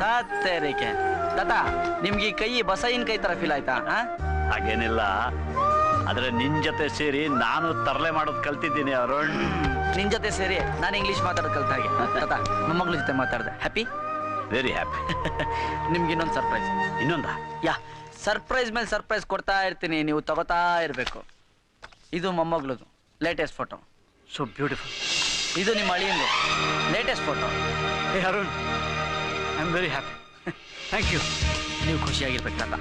ತಾತೇರಿಕೆ ತಾತ, ನಿಮ್ಗೆ ಈ ಕೈ ಬಸೈನ್ ಕೈ ತರ ಫೀಲ್ ಆಯ್ತಾ? ಹಾಗೇನಿಲ್ಲ, ಆದ್ರೆ ನಿನ್ ಜೊತೆ ಸೇರಿ ನಾನು ತರಲೆ ಮಾಡೋದು ಕಲ್ತಿದ್ದೀನಿ ಅರುಣ್. ನಿನ್ ಜೊತೆ ಸೇರಿ ನಾನು ಇಂಗ್ಲಿಷ್ ಮಾತಾಡೋದು ಕಲ್ತ ಹಾಗೆ. ತಾತ, ಮೊಮ್ಮಗಳ ಜೊತೆ ಮಾತಾಡ್ದೆ. ಹ್ಯಾಪಿ? Very happy. ನಿಮ್ಗೆ ಇನ್ನೊಂದು ಸರ್ಪ್ರೈಸ್. ಇನ್ನೊಂದಾ? ಯಾ, ಸರ್ಪ್ರೈಸ್ ಮೇಲೆ ಸರ್ಪ್ರೈಸ್ ಕೊಡ್ತಾ ಇರ್ತೀನಿ, ನೀವು ತಗೋತಾ ಇರಬೇಕು. ಇದು ಮೊಮ್ಮಗಳದು ಲೇಟೆಸ್ಟ್ ಫೋಟೋ. So beautiful. ಇದು ನಿಮ್ಮ ಅಳಿಯಂದು latest photo. Hey Arun, I am very happy. Thank you. ನೀವು ಖುಷಿಯಾಗಿರ್ಬೇಕು ತಾತ.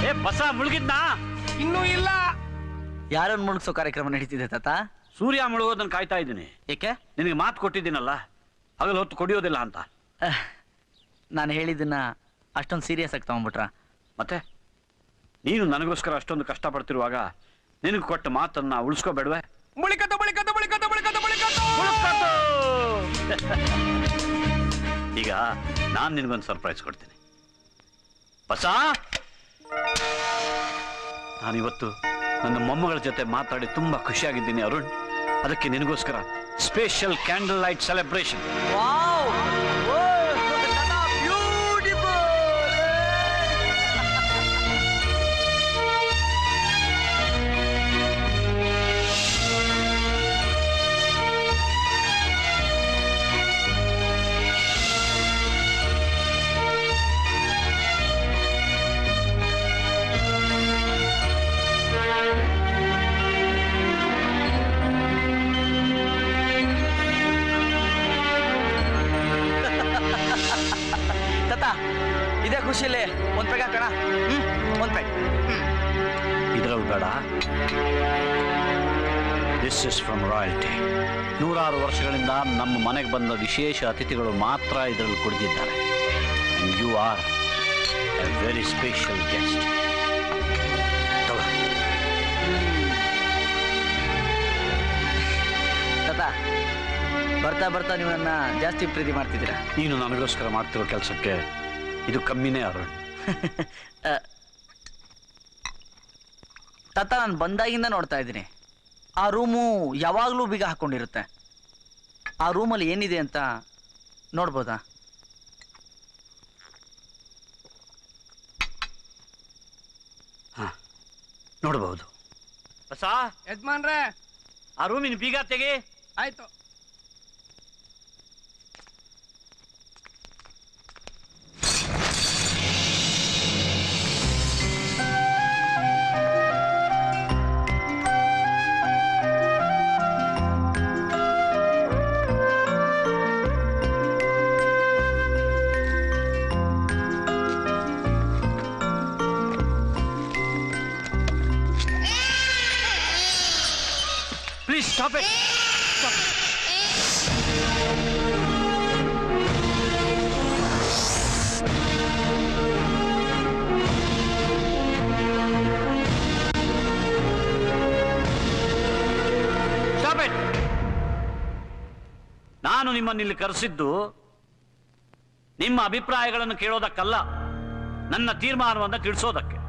ಏ ಬಸ, ಮುಳುಗಿದ್ನಾ? ಇನ್ನೂ ಇಲ್ಲ. ಯಾರನ್ನು ಮುಳುಗಿಸೋ ಕಾರ್ಯಕ್ರಮ ನಡೀತಿದೆ ತಾತ? ಸೂರ್ಯ ಮುಳುಗೋದನ್ನು ಕಾಯ್ತಾ ಇದ್ದೀನಿ. ಏಕೆ? ನಿನಗೆ ಮಾತು ಕೊಟ್ಟಿದ್ದೀನಲ್ಲ, ಹಗಲು ಹೊತ್ತು ಕುಡಿಯೋದಿಲ್ಲ ಅಂತ. ನಾನು ಹೇಳಿದ್ದನ್ನ ಅಷ್ಟೊಂದು ಸೀರಿಯಸ್ ಆಗಿ ತಗೊಂಡ್ಬಿಟ್ರ? ಮತ್ತೆ ನೀನು ನನಗೋಸ್ಕರ ಅಷ್ಟೊಂದು ಕಷ್ಟಪಡ್ತಿರುವಾಗ ನಿನಗೆ ಕೊಟ್ಟ ಮಾತನ್ನ ಉಳಿಸ್ಕೋಬೇಡ್ವೆ? ಮುಳಿಕತ ಮುಳಿಕತ ಮುಳಿಕತ ಮುಳಿಕತ ಮುಳಿಕತ. ಈಗ ನಾನು ನಿನಗೊಂದು ಸರ್ಪ್ರೈಸ್ ಕೊಡ್ತೀನಿ ಬಸ. ನಾನಿವತ್ತು ನನ್ನ ಮೊಮ್ಮಗಳ ಜೊತೆ ಮಾತಾಡಿ ತುಂಬಾ ಖುಷಿಯಾಗಿದ್ದೀನಿ ಅರುಣ್. ಅದಕ್ಕೆ ನಿನಗೋಸ್ಕರ ಸ್ಪೆಷಲ್ ಕ್ಯಾಂಡಲ್ ಲೈಟ್ ಸೆಲೆಬ್ರೇಷನ್. ಇದೇ ಖುಷಿಯಲ್ಲಿ ಒಂದ್ ಪೆಗ್ ಹಾಕೋಣ. ಒಂದ್ ಪೆಗ್. ಇದರಲ್ಲಿ ಬೇಡ. This is from royalty. 100 ವರ್ಷಗಳಿಂದ ನಮ್ಮ ಮನೆಗೆ ಬಂದ ವಿಶೇಷ ಅತಿಥಿಗಳು ಮಾತ್ರ ಇದರಲ್ಲಿ ಕುಡಿದಿದ್ದಾರೆ. And you are a very special guest. ತಾತ, ಬರ್ತಾ ಬರ್ತಾ ನೀವು ನನ್ನ ಜಾಸ್ತಿ ಪ್ರೀತಿ ಮಾಡ್ತಿದ್ದೀರಾ. ನೀನು ನನಗೋಸ್ಕರ ಮಾಡ್ತಿರೋ ಕೆಲಸಕ್ಕೆ ಇದು ಕಮ್ಮಿನೇ ಅರುಣ್. ತಾತ, ನಾನು ಬಂದಾಗಿಂದ ನೋಡ್ತಾ ಇದ್ದೀನಿ, ಆ ರೂಮು ಯಾವಾಗಲೂ ಬೀಗ ಹಾಕೊಂಡಿರುತ್ತೆ. ಆ ರೂಮಲ್ಲಿ ಏನಿದೆ ಅಂತ ನೋಡ್ಬೋದಾ? ನೋಡಬಹುದು. ಬಸ, ಯಜಮಾನ್ರೆ, ಆ ರೂಮಿನ ಬೀಗ ತೆಗಿ. ಆಯ್ತು. Please stop it. Stop it. Stop it. ನಾನು ನಿಮ್ಮನ್ನು ಇಲ್ಲಿ ಕರೆಸಿದ್ದು ನಿಮ್ಮ ಅಭಿಪ್ರಾಯಗಳನ್ನು ಕೇಳೋದಕ್ಕಲ್ಲ, ನನ್ನ ತೀರ್ಮಾನವನ್ನು ತಿಳಿಸೋದಕ್ಕೆ.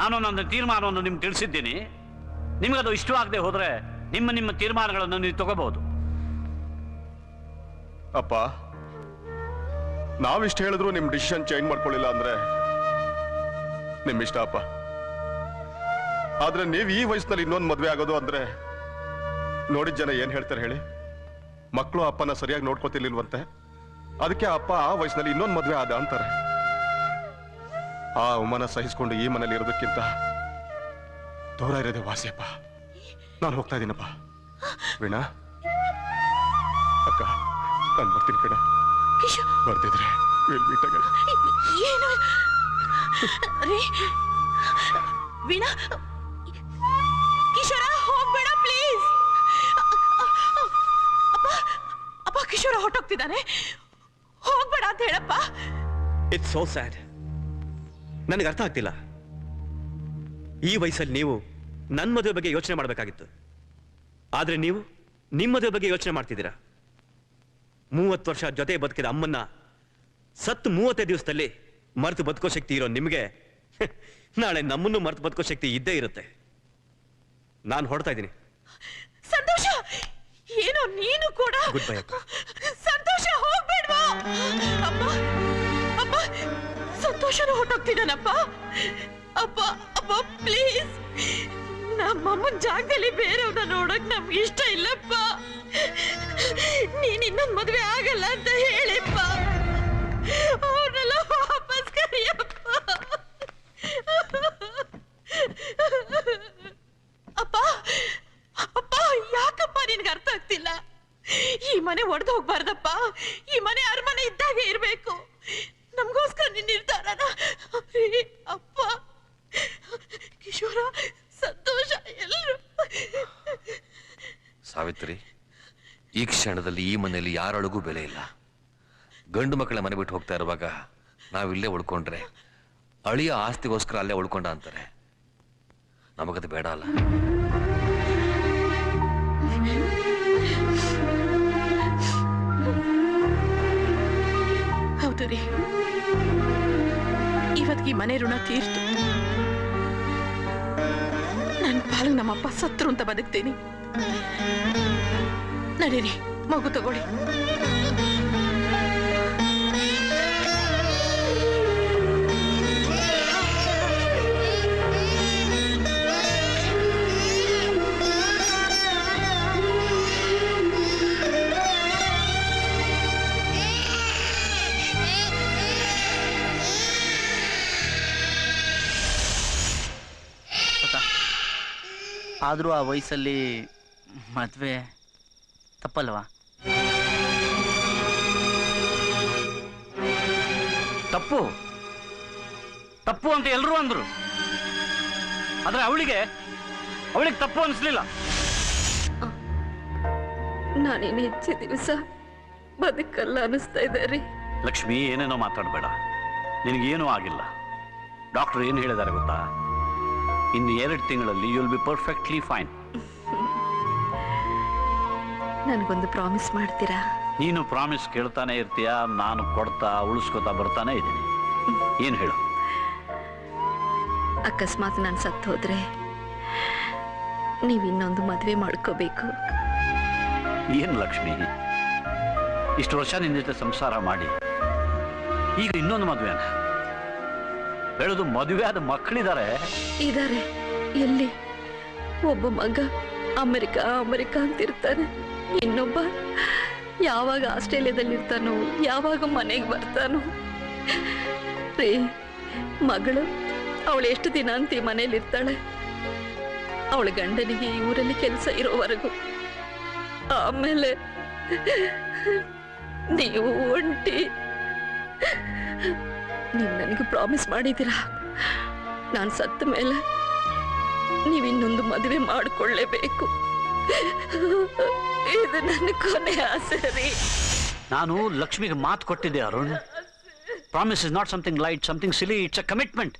ನಾನು ನನ್ನ ತೀರ್ಮಾನವನ್ನು ನಿಮ್ಗೆ ತಿಳಿಸಿದ್ದೀನಿ. ನಿಮಗದು ಇಷ್ಟವಾಗದೆ ಹೋದ್ರೆ ನಿಮ್ಮ ತೀರ್ಮಾನಗಳನ್ನು ನೀವು ತಗೋಬಹುದು. ಅಪ್ಪ, ನಾವಿಷ್ಟು ಹೇಳಿದ್ರು ನಿಮ್ ಡಿಸಿಷನ್ ಚೇಂಜ್ ಮಾಡ್ಕೊಳ್ಳಿಲ್ಲ ಅಂದ್ರೆ ನಿಮ್ ಇಷ್ಟ ಅಪ್ಪ. ಆದ್ರೆ ನೀವು ಈ ವಯಸ್ಸಿನಲ್ಲಿ ಇನ್ನೊಂದು ಮದ್ವೆ ಆಗೋದು ಅಂದ್ರೆ ನೋಡಿದ ಜನ ಏನ್ ಹೇಳ್ತಾರೆ ಹೇಳಿ? ಮಕ್ಕಳು ಅಪ್ಪನ ಸರಿಯಾಗಿ ನೋಡ್ಕೋತಿರ್ಲಿಲ್ವಂತೆ, ಅದಕ್ಕೆ ಅಪ್ಪ ಆ ವಯಸ್ಸಿನಲ್ಲಿ ಇನ್ನೊಂದು ಮದ್ವೆ ಆದ ಅಂತಾರೆ. ಆ ಅವಮಾನ ಸಹಿಸ್ಕೊಂಡು ಈ ಮನೇಲಿ ಇರೋದಕ್ಕಿಂತ ದೂರ ಇರೋದೇ ವಾಸಿಯಪ್ಪ. ನಾನು ಹೋಗ್ತಾ ಇದ್ದೀನಪ್ಪ. ವೀಣಾ ಅಕ್ಕ, ನಾನು ಬರ್ತೀನಿ ಕಣ. ಬರ್ತಿದ್ರೆ ಏನು ರೀ ವೀಣಾ, ಕಿಶೋರ ಹೋಗ್ಬೇಡ ಪ್ಲೀಸ್. ಅಪ್ಪ ಕಿಶೋರ ಹೊಟ್ಟೋಗ್ತಿದ್ದಾನೆ, ಹೋಗ್ಬೇಡ ಅಂತ ಹೇಳಪ್ಪ. It's so sad. ನನಗೆ ಅರ್ಥ ಆಗ್ತಿಲ್ಲ. ಈ ವಯಸ್ಸಲ್ಲಿ ನೀವು ನನ್ನ ಮದುವೆ ಬಗ್ಗೆ ಯೋಚನೆ ಮಾಡಬೇಕಾಗಿತ್ತು, ಆದ್ರೆ ನೀವು ನಿಮ್ಮ ಮದುವೆ ಬಗ್ಗೆ ಯೋಚನೆ ಮಾಡ್ತಿದ್ದೀರಾ. 30 ವರ್ಷ ಜೊತೆ ಬದುಕಿದ ಅಮ್ಮನ್ನ ಸತ್ತು 35 ದಿವಸದಲ್ಲಿ ಮರೆತು ಬದುಕೋ ಶಕ್ತಿ ಇರೋ ನಿಮಗೆ ನಾಳೆ ನಮ್ಮನ್ನು ಮರೆತು ಬದುಕೋ ಶಕ್ತಿ ಇದ್ದೇ ಇರುತ್ತೆ. ನಾನು ಹೊರಡ್ತಾ ಇದ್ದೀನಿ. ಸಂತೋಷ, ಏನೋ ನೀನು ಕೂಡ. ಗುಡ್ ಬೈ ಅಕ್ಕ. ಸಂತೋಷ ಹೋಗ್ಬೇಡ್ವಾ. ಅಪ್ಪ ಅಪ್ಪ ಸಂತೋಷನು ಹೊಟ್ಟೋಗ್ತಿದ್ದಾನಪ್ಪ. ಅಪ್ಪ ಅಪ್ಪ ಪ್ಲೀಸ್, ನಮ್ಮಮ್ಮನ ಜಾಗದಲ್ಲಿ ಬೇರೆಯವ್ರನ್ನ ನೋಡಕ್ ನಮ್ಗೆ ಇಷ್ಟ ಇಲ್ಲಪ್ಪ. ನೀನ್ ಇನ್ನೊಂದ್ ಮದ್ವೆ ಆಗಲ್ಲ ಅಂತ ಹೇಳಿಪ್ಪ. ಅವ್ರನ್ನೆಲ್ಲ ವಾಪಸ್ ಕರಿಯಪ್ಪ. ಅಪ್ಪ ಅಪ್ಪ ಯಾಕಪ್ಪ ನಿನ್ಗೆ ಅರ್ಥ ಆಗ್ತಿಲ್ಲ? ಈ ಮನೆ ಒಡೆದು ಹೋಗ್ಬಾರ್ದಪ್ಪ. ಈ ಮನೆ ಅರಮನೆ ಇದ್ದಾಗೆ ಇರ್ಬೇಕು. ನಮಗೋಸ್ಕರ ನಿನ್ನ ನಿರ್ಧಾರನ ಅಪ್ಪ. ಕಿಶೋರ, ಸಂತೋಷ, ಎಲ್ಲರೂ. ಸಾವಿತ್ರಿ, ಈ ಕ್ಷಣದಲ್ಲಿ ಈ ಮನೆಯಲ್ಲಿ ಯಾರೊಳಗೂ ಬೆಲೆ ಇಲ್ಲ. ಗಂಡು ಮಕ್ಕಳ ಮನೆ ಬಿಟ್ಟು ಹೋಗ್ತಾ ಇರುವಾಗ ನಾವಿಲ್ಲೇ ಉಳ್ಕೊಂಡ್ರೆ ಅಳಿಯ ಆಸ್ತಿಗೋಸ್ಕರ ಅಲ್ಲೇ ಉಳ್ಕೊಂಡ ಅಂತಾರೆ. ನಮಗದು ಬೇಡ ಅಲ್ಲ. ಹೌದು ರೀ, ಇವತ್ತಿಗೆ ಮನೆ ಋಣ ತೀರ್ತು. ನನ್ನ ಪಾಲು ನಮ್ಮಪ್ಪ ಸತ್ರು ಅಂತ ಬದುಕ್ತೀನಿ. ನಡೀರಿ, ಮಗು ತಗೊಳ್ಳಿ. ಆದರೂ ಆ ವಯಸ್ಸಲ್ಲಿ ಮದುವೆ ತಪ್ಪಲ್ವಾ? ತಪ್ಪು ತಪ್ಪು ಅಂತ ಎಲ್ಲರೂ ಅಂದ್ರು, ಆದ್ರೆ ಅವಳಿಗೆ ತಪ್ಪು ಅನಿಸ್ಲಿಲ್ಲ. ನಾನೇನು ಹೆಚ್ಚು ದಿವಸ ಬದುಕಲ್ಲ ಅನಿಸ್ತಾ ಇದೆ ರೀ. ಲಕ್ಷ್ಮಿ, ಏನೇನೋ ಮಾತಾಡಬೇಡ. ನಿನಗೇನೂ ಆಗಿಲ್ಲ. ಡಾಕ್ಟರ್ ಏನು ಹೇಳಿದ್ದಾರೆ ಗೊತ್ತಾ? ಇನ್ನು 2 ತಿಂಗಳಲ್ಲಿ you will be perfectly fine. ನನಗೊಂದು ಪ್ರಾಮಿಸ್ ಮಾಡ್ತೀರಾ? ನೀನು ಪ್ರಾಮಿಸ್ ಕೇಳ್ತಾನೆ ಇರ್ತೀಯ, ನಾನು ಕೊಡ್ತಾ ಉಳಿಸ್ಕೊತಾ ಬರ್ತಾನೆ ಇದ್ದೀನಿ. ಏನು ಹೇಳು? ಅಕಸ್ಮಾತ್ ನಾನು ಸತ್ತು ಹೋದ್ರೆ ನೀವು ಇನ್ನೊಂದು ಮದುವೆ ಮಾಡ್ಕೋಬೇಕು. ಏನು ಲಕ್ಷ್ಮಿ, ಇಷ್ಟು ವರ್ಷ ನಿನ್ನ ಜೊತೆ ಸಂಸಾರ ಮಾಡಿ ಈಗ ಇನ್ನೊಂದು ಮದುವೆನ ಹೇಳುದು? ಮದುವೆ ಆದ ಮಕ್ಕಳಿದ್ದಾರೆ. ಇದಾರೆ. ಎಲ್ಲಿ? ಒಬ್ಬ ಮಗ ಅಮೆರಿಕಾ ಅಂತಿರ್ತಾನೆ, ಇನ್ನೊಬ್ಬ ಯಾವಾಗ ಆಸ್ಟ್ರೇಲಿಯಾದಲ್ಲಿ ಇರ್ತಾನೋ, ಯಾವಾಗ ಮನೆಗೆ ಬರ್ತಾನೋ. ರೀ, ಮಗಳು ಅವಳು ಎಷ್ಟು ದಿನ ಅಂತ ಈ ಮನೇಲಿ ಇರ್ತಾಳೆ? ಅವಳ ಗಂಡನಿಗೆ ಈ ಊರಲ್ಲಿ ಕೆಲಸ ಇರೋವರೆಗೂ. ಆಮೇಲೆ ನೀವು ಒಂಟಿ. ನೀವು ನನಗೆ ಪ್ರಾಮಿಸ್ ಮಾಡಿದ್ದೀರಾ, ನಾನು ಸತ್ತ ಮೇಲೆ ನೀವು ಇನ್ನೊಂದು ಮದುವೆ ಮಾಡಿಕೊಳ್ಳೇಬೇಕು. ಇದು ನನ್ನ ಕೊನೆ ಆಸೆ ರೀ. ನಾನು ಲಕ್ಷ್ಮಿಗೆ ಮಾತು ಕೊಟ್ಟಿದ್ದೆ Arun. Promise is not something light, something silly. It's a commitment.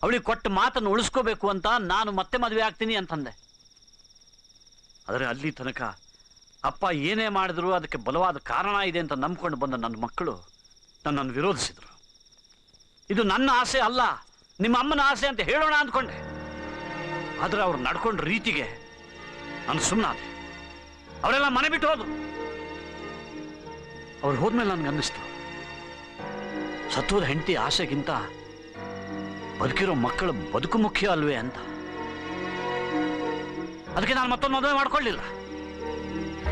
ಅವಳಿಗೆ ಕೊಟ್ಟ ಮಾತನ್ನು ಉಳಿಸ್ಕೋಬೇಕು ಅಂತ ನಾನು ಮತ್ತೆ ಮದುವೆ ಆಗ್ತೀನಿ ಅಂತಂದೆ. ಆದರೆ ಅಲ್ಲಿ ತನಕ ಅಪ್ಪ ಏನೇ ಮಾಡಿದ್ರು ಅದಕ್ಕೆ ಬಲವಾದ ಕಾರಣ ಇದೆ ಅಂತ ನಂಬ್ಕೊಂಡು ಬಂದ ನನ್ನ ಮಕ್ಕಳು ನನ್ನನ್ನು ವಿರೋಧಿಸಿದ್ರು. ಇದು ನನ್ನ ಆಸೆ ಅಲ್ಲ, ನಿಮ್ಮ ಅಮ್ಮನ ಆಸೆ ಅಂತ ಹೇಳೋಣ ಅಂದ್ಕೊಂಡೆ. ಆದ್ರೆ ಅವ್ರು ನಡ್ಕೊಂಡ ರೀತಿಗೆ ನಾನು ಸುಮ್ಮನಾದೆ. ಅವರೆಲ್ಲ ಮನೆ ಬಿಟ್ಟು ಹೋದ್ರು. ಅವ್ರು ಹೋದ್ಮೇಲೆ ನನ್ಗೆ ಅನ್ನಿಸ್ತು, ಸತ್ತೋದ ಹೆಂಡತಿ ಆಸೆಗಿಂತ ಬದುಕಿರೋ ಮಕ್ಕಳ ಬದುಕು ಮುಖ್ಯ ಅಲ್ವೇ ಅಂತ. ಅದಕ್ಕೆ ನಾನು ಮತ್ತೊಂದು ಮದುವೆ ಮಾಡ್ಕೊಳ್ಳಿಲ್ಲ.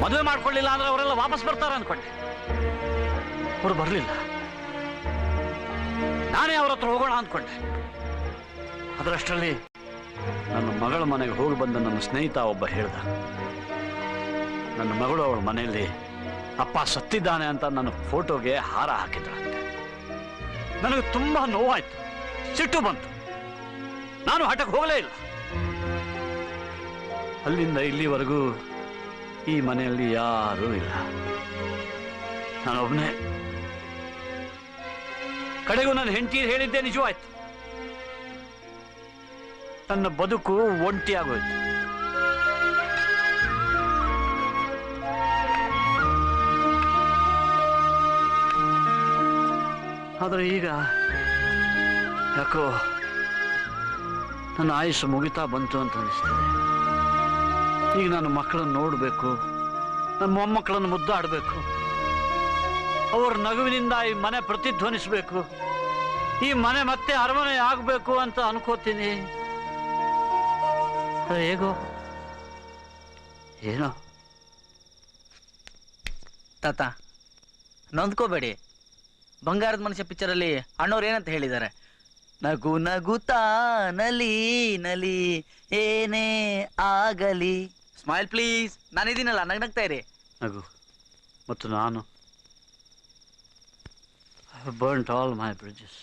ಮದುವೆ ಮಾಡ್ಕೊಳ್ಳಿಲ್ಲ ಅಂದ್ರೆ ಅವರೆಲ್ಲ ವಾಪಸ್ ಬರ್ತಾರೆ ಅನ್ಕೊಂಡೆ. ಅವರು ಬರಲಿಲ್ಲ. ನಾನೇ ಅವ್ರ ಹತ್ರ ಹೋಗೋಣ ಅಂದ್ಕೊಂಡೆ. ಅದರಷ್ಟರಲ್ಲಿ ನನ್ನ ಮಗಳ ಮನೆಗೆ ಹೋಗಿ ಬಂದ ನನ್ನ ಸ್ನೇಹಿತ ಒಬ್ಬ ಹೇಳ್ದ, ನನ್ನ ಮಗಳು ಅವಳ ಮನೆಯಲ್ಲಿ ಅಪ್ಪ ಸತ್ತಿದ್ದಾನೆ ಅಂತ ನನ್ನ ಫೋಟೋಗೆ ಹಾರ ಹಾಕಿದ್ರಂತೆ. ನನಗೆ ತುಂಬಾ ನೋವಾಯ್ತು, ಸಿಟ್ಟು ಬಂತು. ನಾನು ಹಠಕ್ಕೆ ಹೋಗಲೇ ಇಲ್ಲ. ಅಲ್ಲಿಂದ ಇಲ್ಲಿವರೆಗೂ ಈ ಮನೆಯಲ್ಲಿ ಯಾರೂ ಇಲ್ಲ, ನಾನೊಬ್ಬನೇ. ಕಡೆಗೂ ನನ್ನ ಹೆಂಡತಿ ಹೇಳಿದ್ದೆ ನಿಜವಾಯ್ತು. ನನ್ನ ಬದುಕು ಒಂಟಿಯಾಗೋಯ್ತು. ಆದರೆ ಈಗ ಯಾಕೋ ನನ್ನ ಆಯುಸ್ಸು ಮುಗಿತಾ ಬಂತು ಅಂತ ಅನಿಸ್ತದೆ. ಈಗ ನಾನು ಮಕ್ಕಳನ್ನು ನೋಡಬೇಕು, ನನ್ನ ಮೊಮ್ಮಕ್ಕಳನ್ನು ಮುದ್ದಾಡಬೇಕು, ಅವ್ರ ನಗುವಿನಿಂದ ಈ ಮನೆ ಪ್ರತಿಧ್ವನಿಸಬೇಕು, ಈ ಮನೆ ಮತ್ತೆ ಅರಮನೆ ಆಗಬೇಕು ಅಂತ ಅನ್ಕೋತೀನಿ. ಹೇಗೋ ಏನೋ. ತಾತ ನೊಂದ್ಕೋಬೇಡಿ. ಬಂಗಾರದ ಮನುಷ್ಯ ಪಿಕ್ಚರಲ್ಲಿ ಅಣ್ಣವ್ರು ಏನಂತ ಹೇಳಿದ್ದಾರೆ, ನಗು ನಗುತ್ತಾ ನಲಿ ನಲಿ ಏನೇ ಆಗಲಿ. Smile please. ನಾನಿದ್ದೀನಲ್ಲ, ನಗ್ನಗ್ತಾ ಇರಿ. ನಗು. ಮತ್ತು ನಾನು I have burnt all my bridges.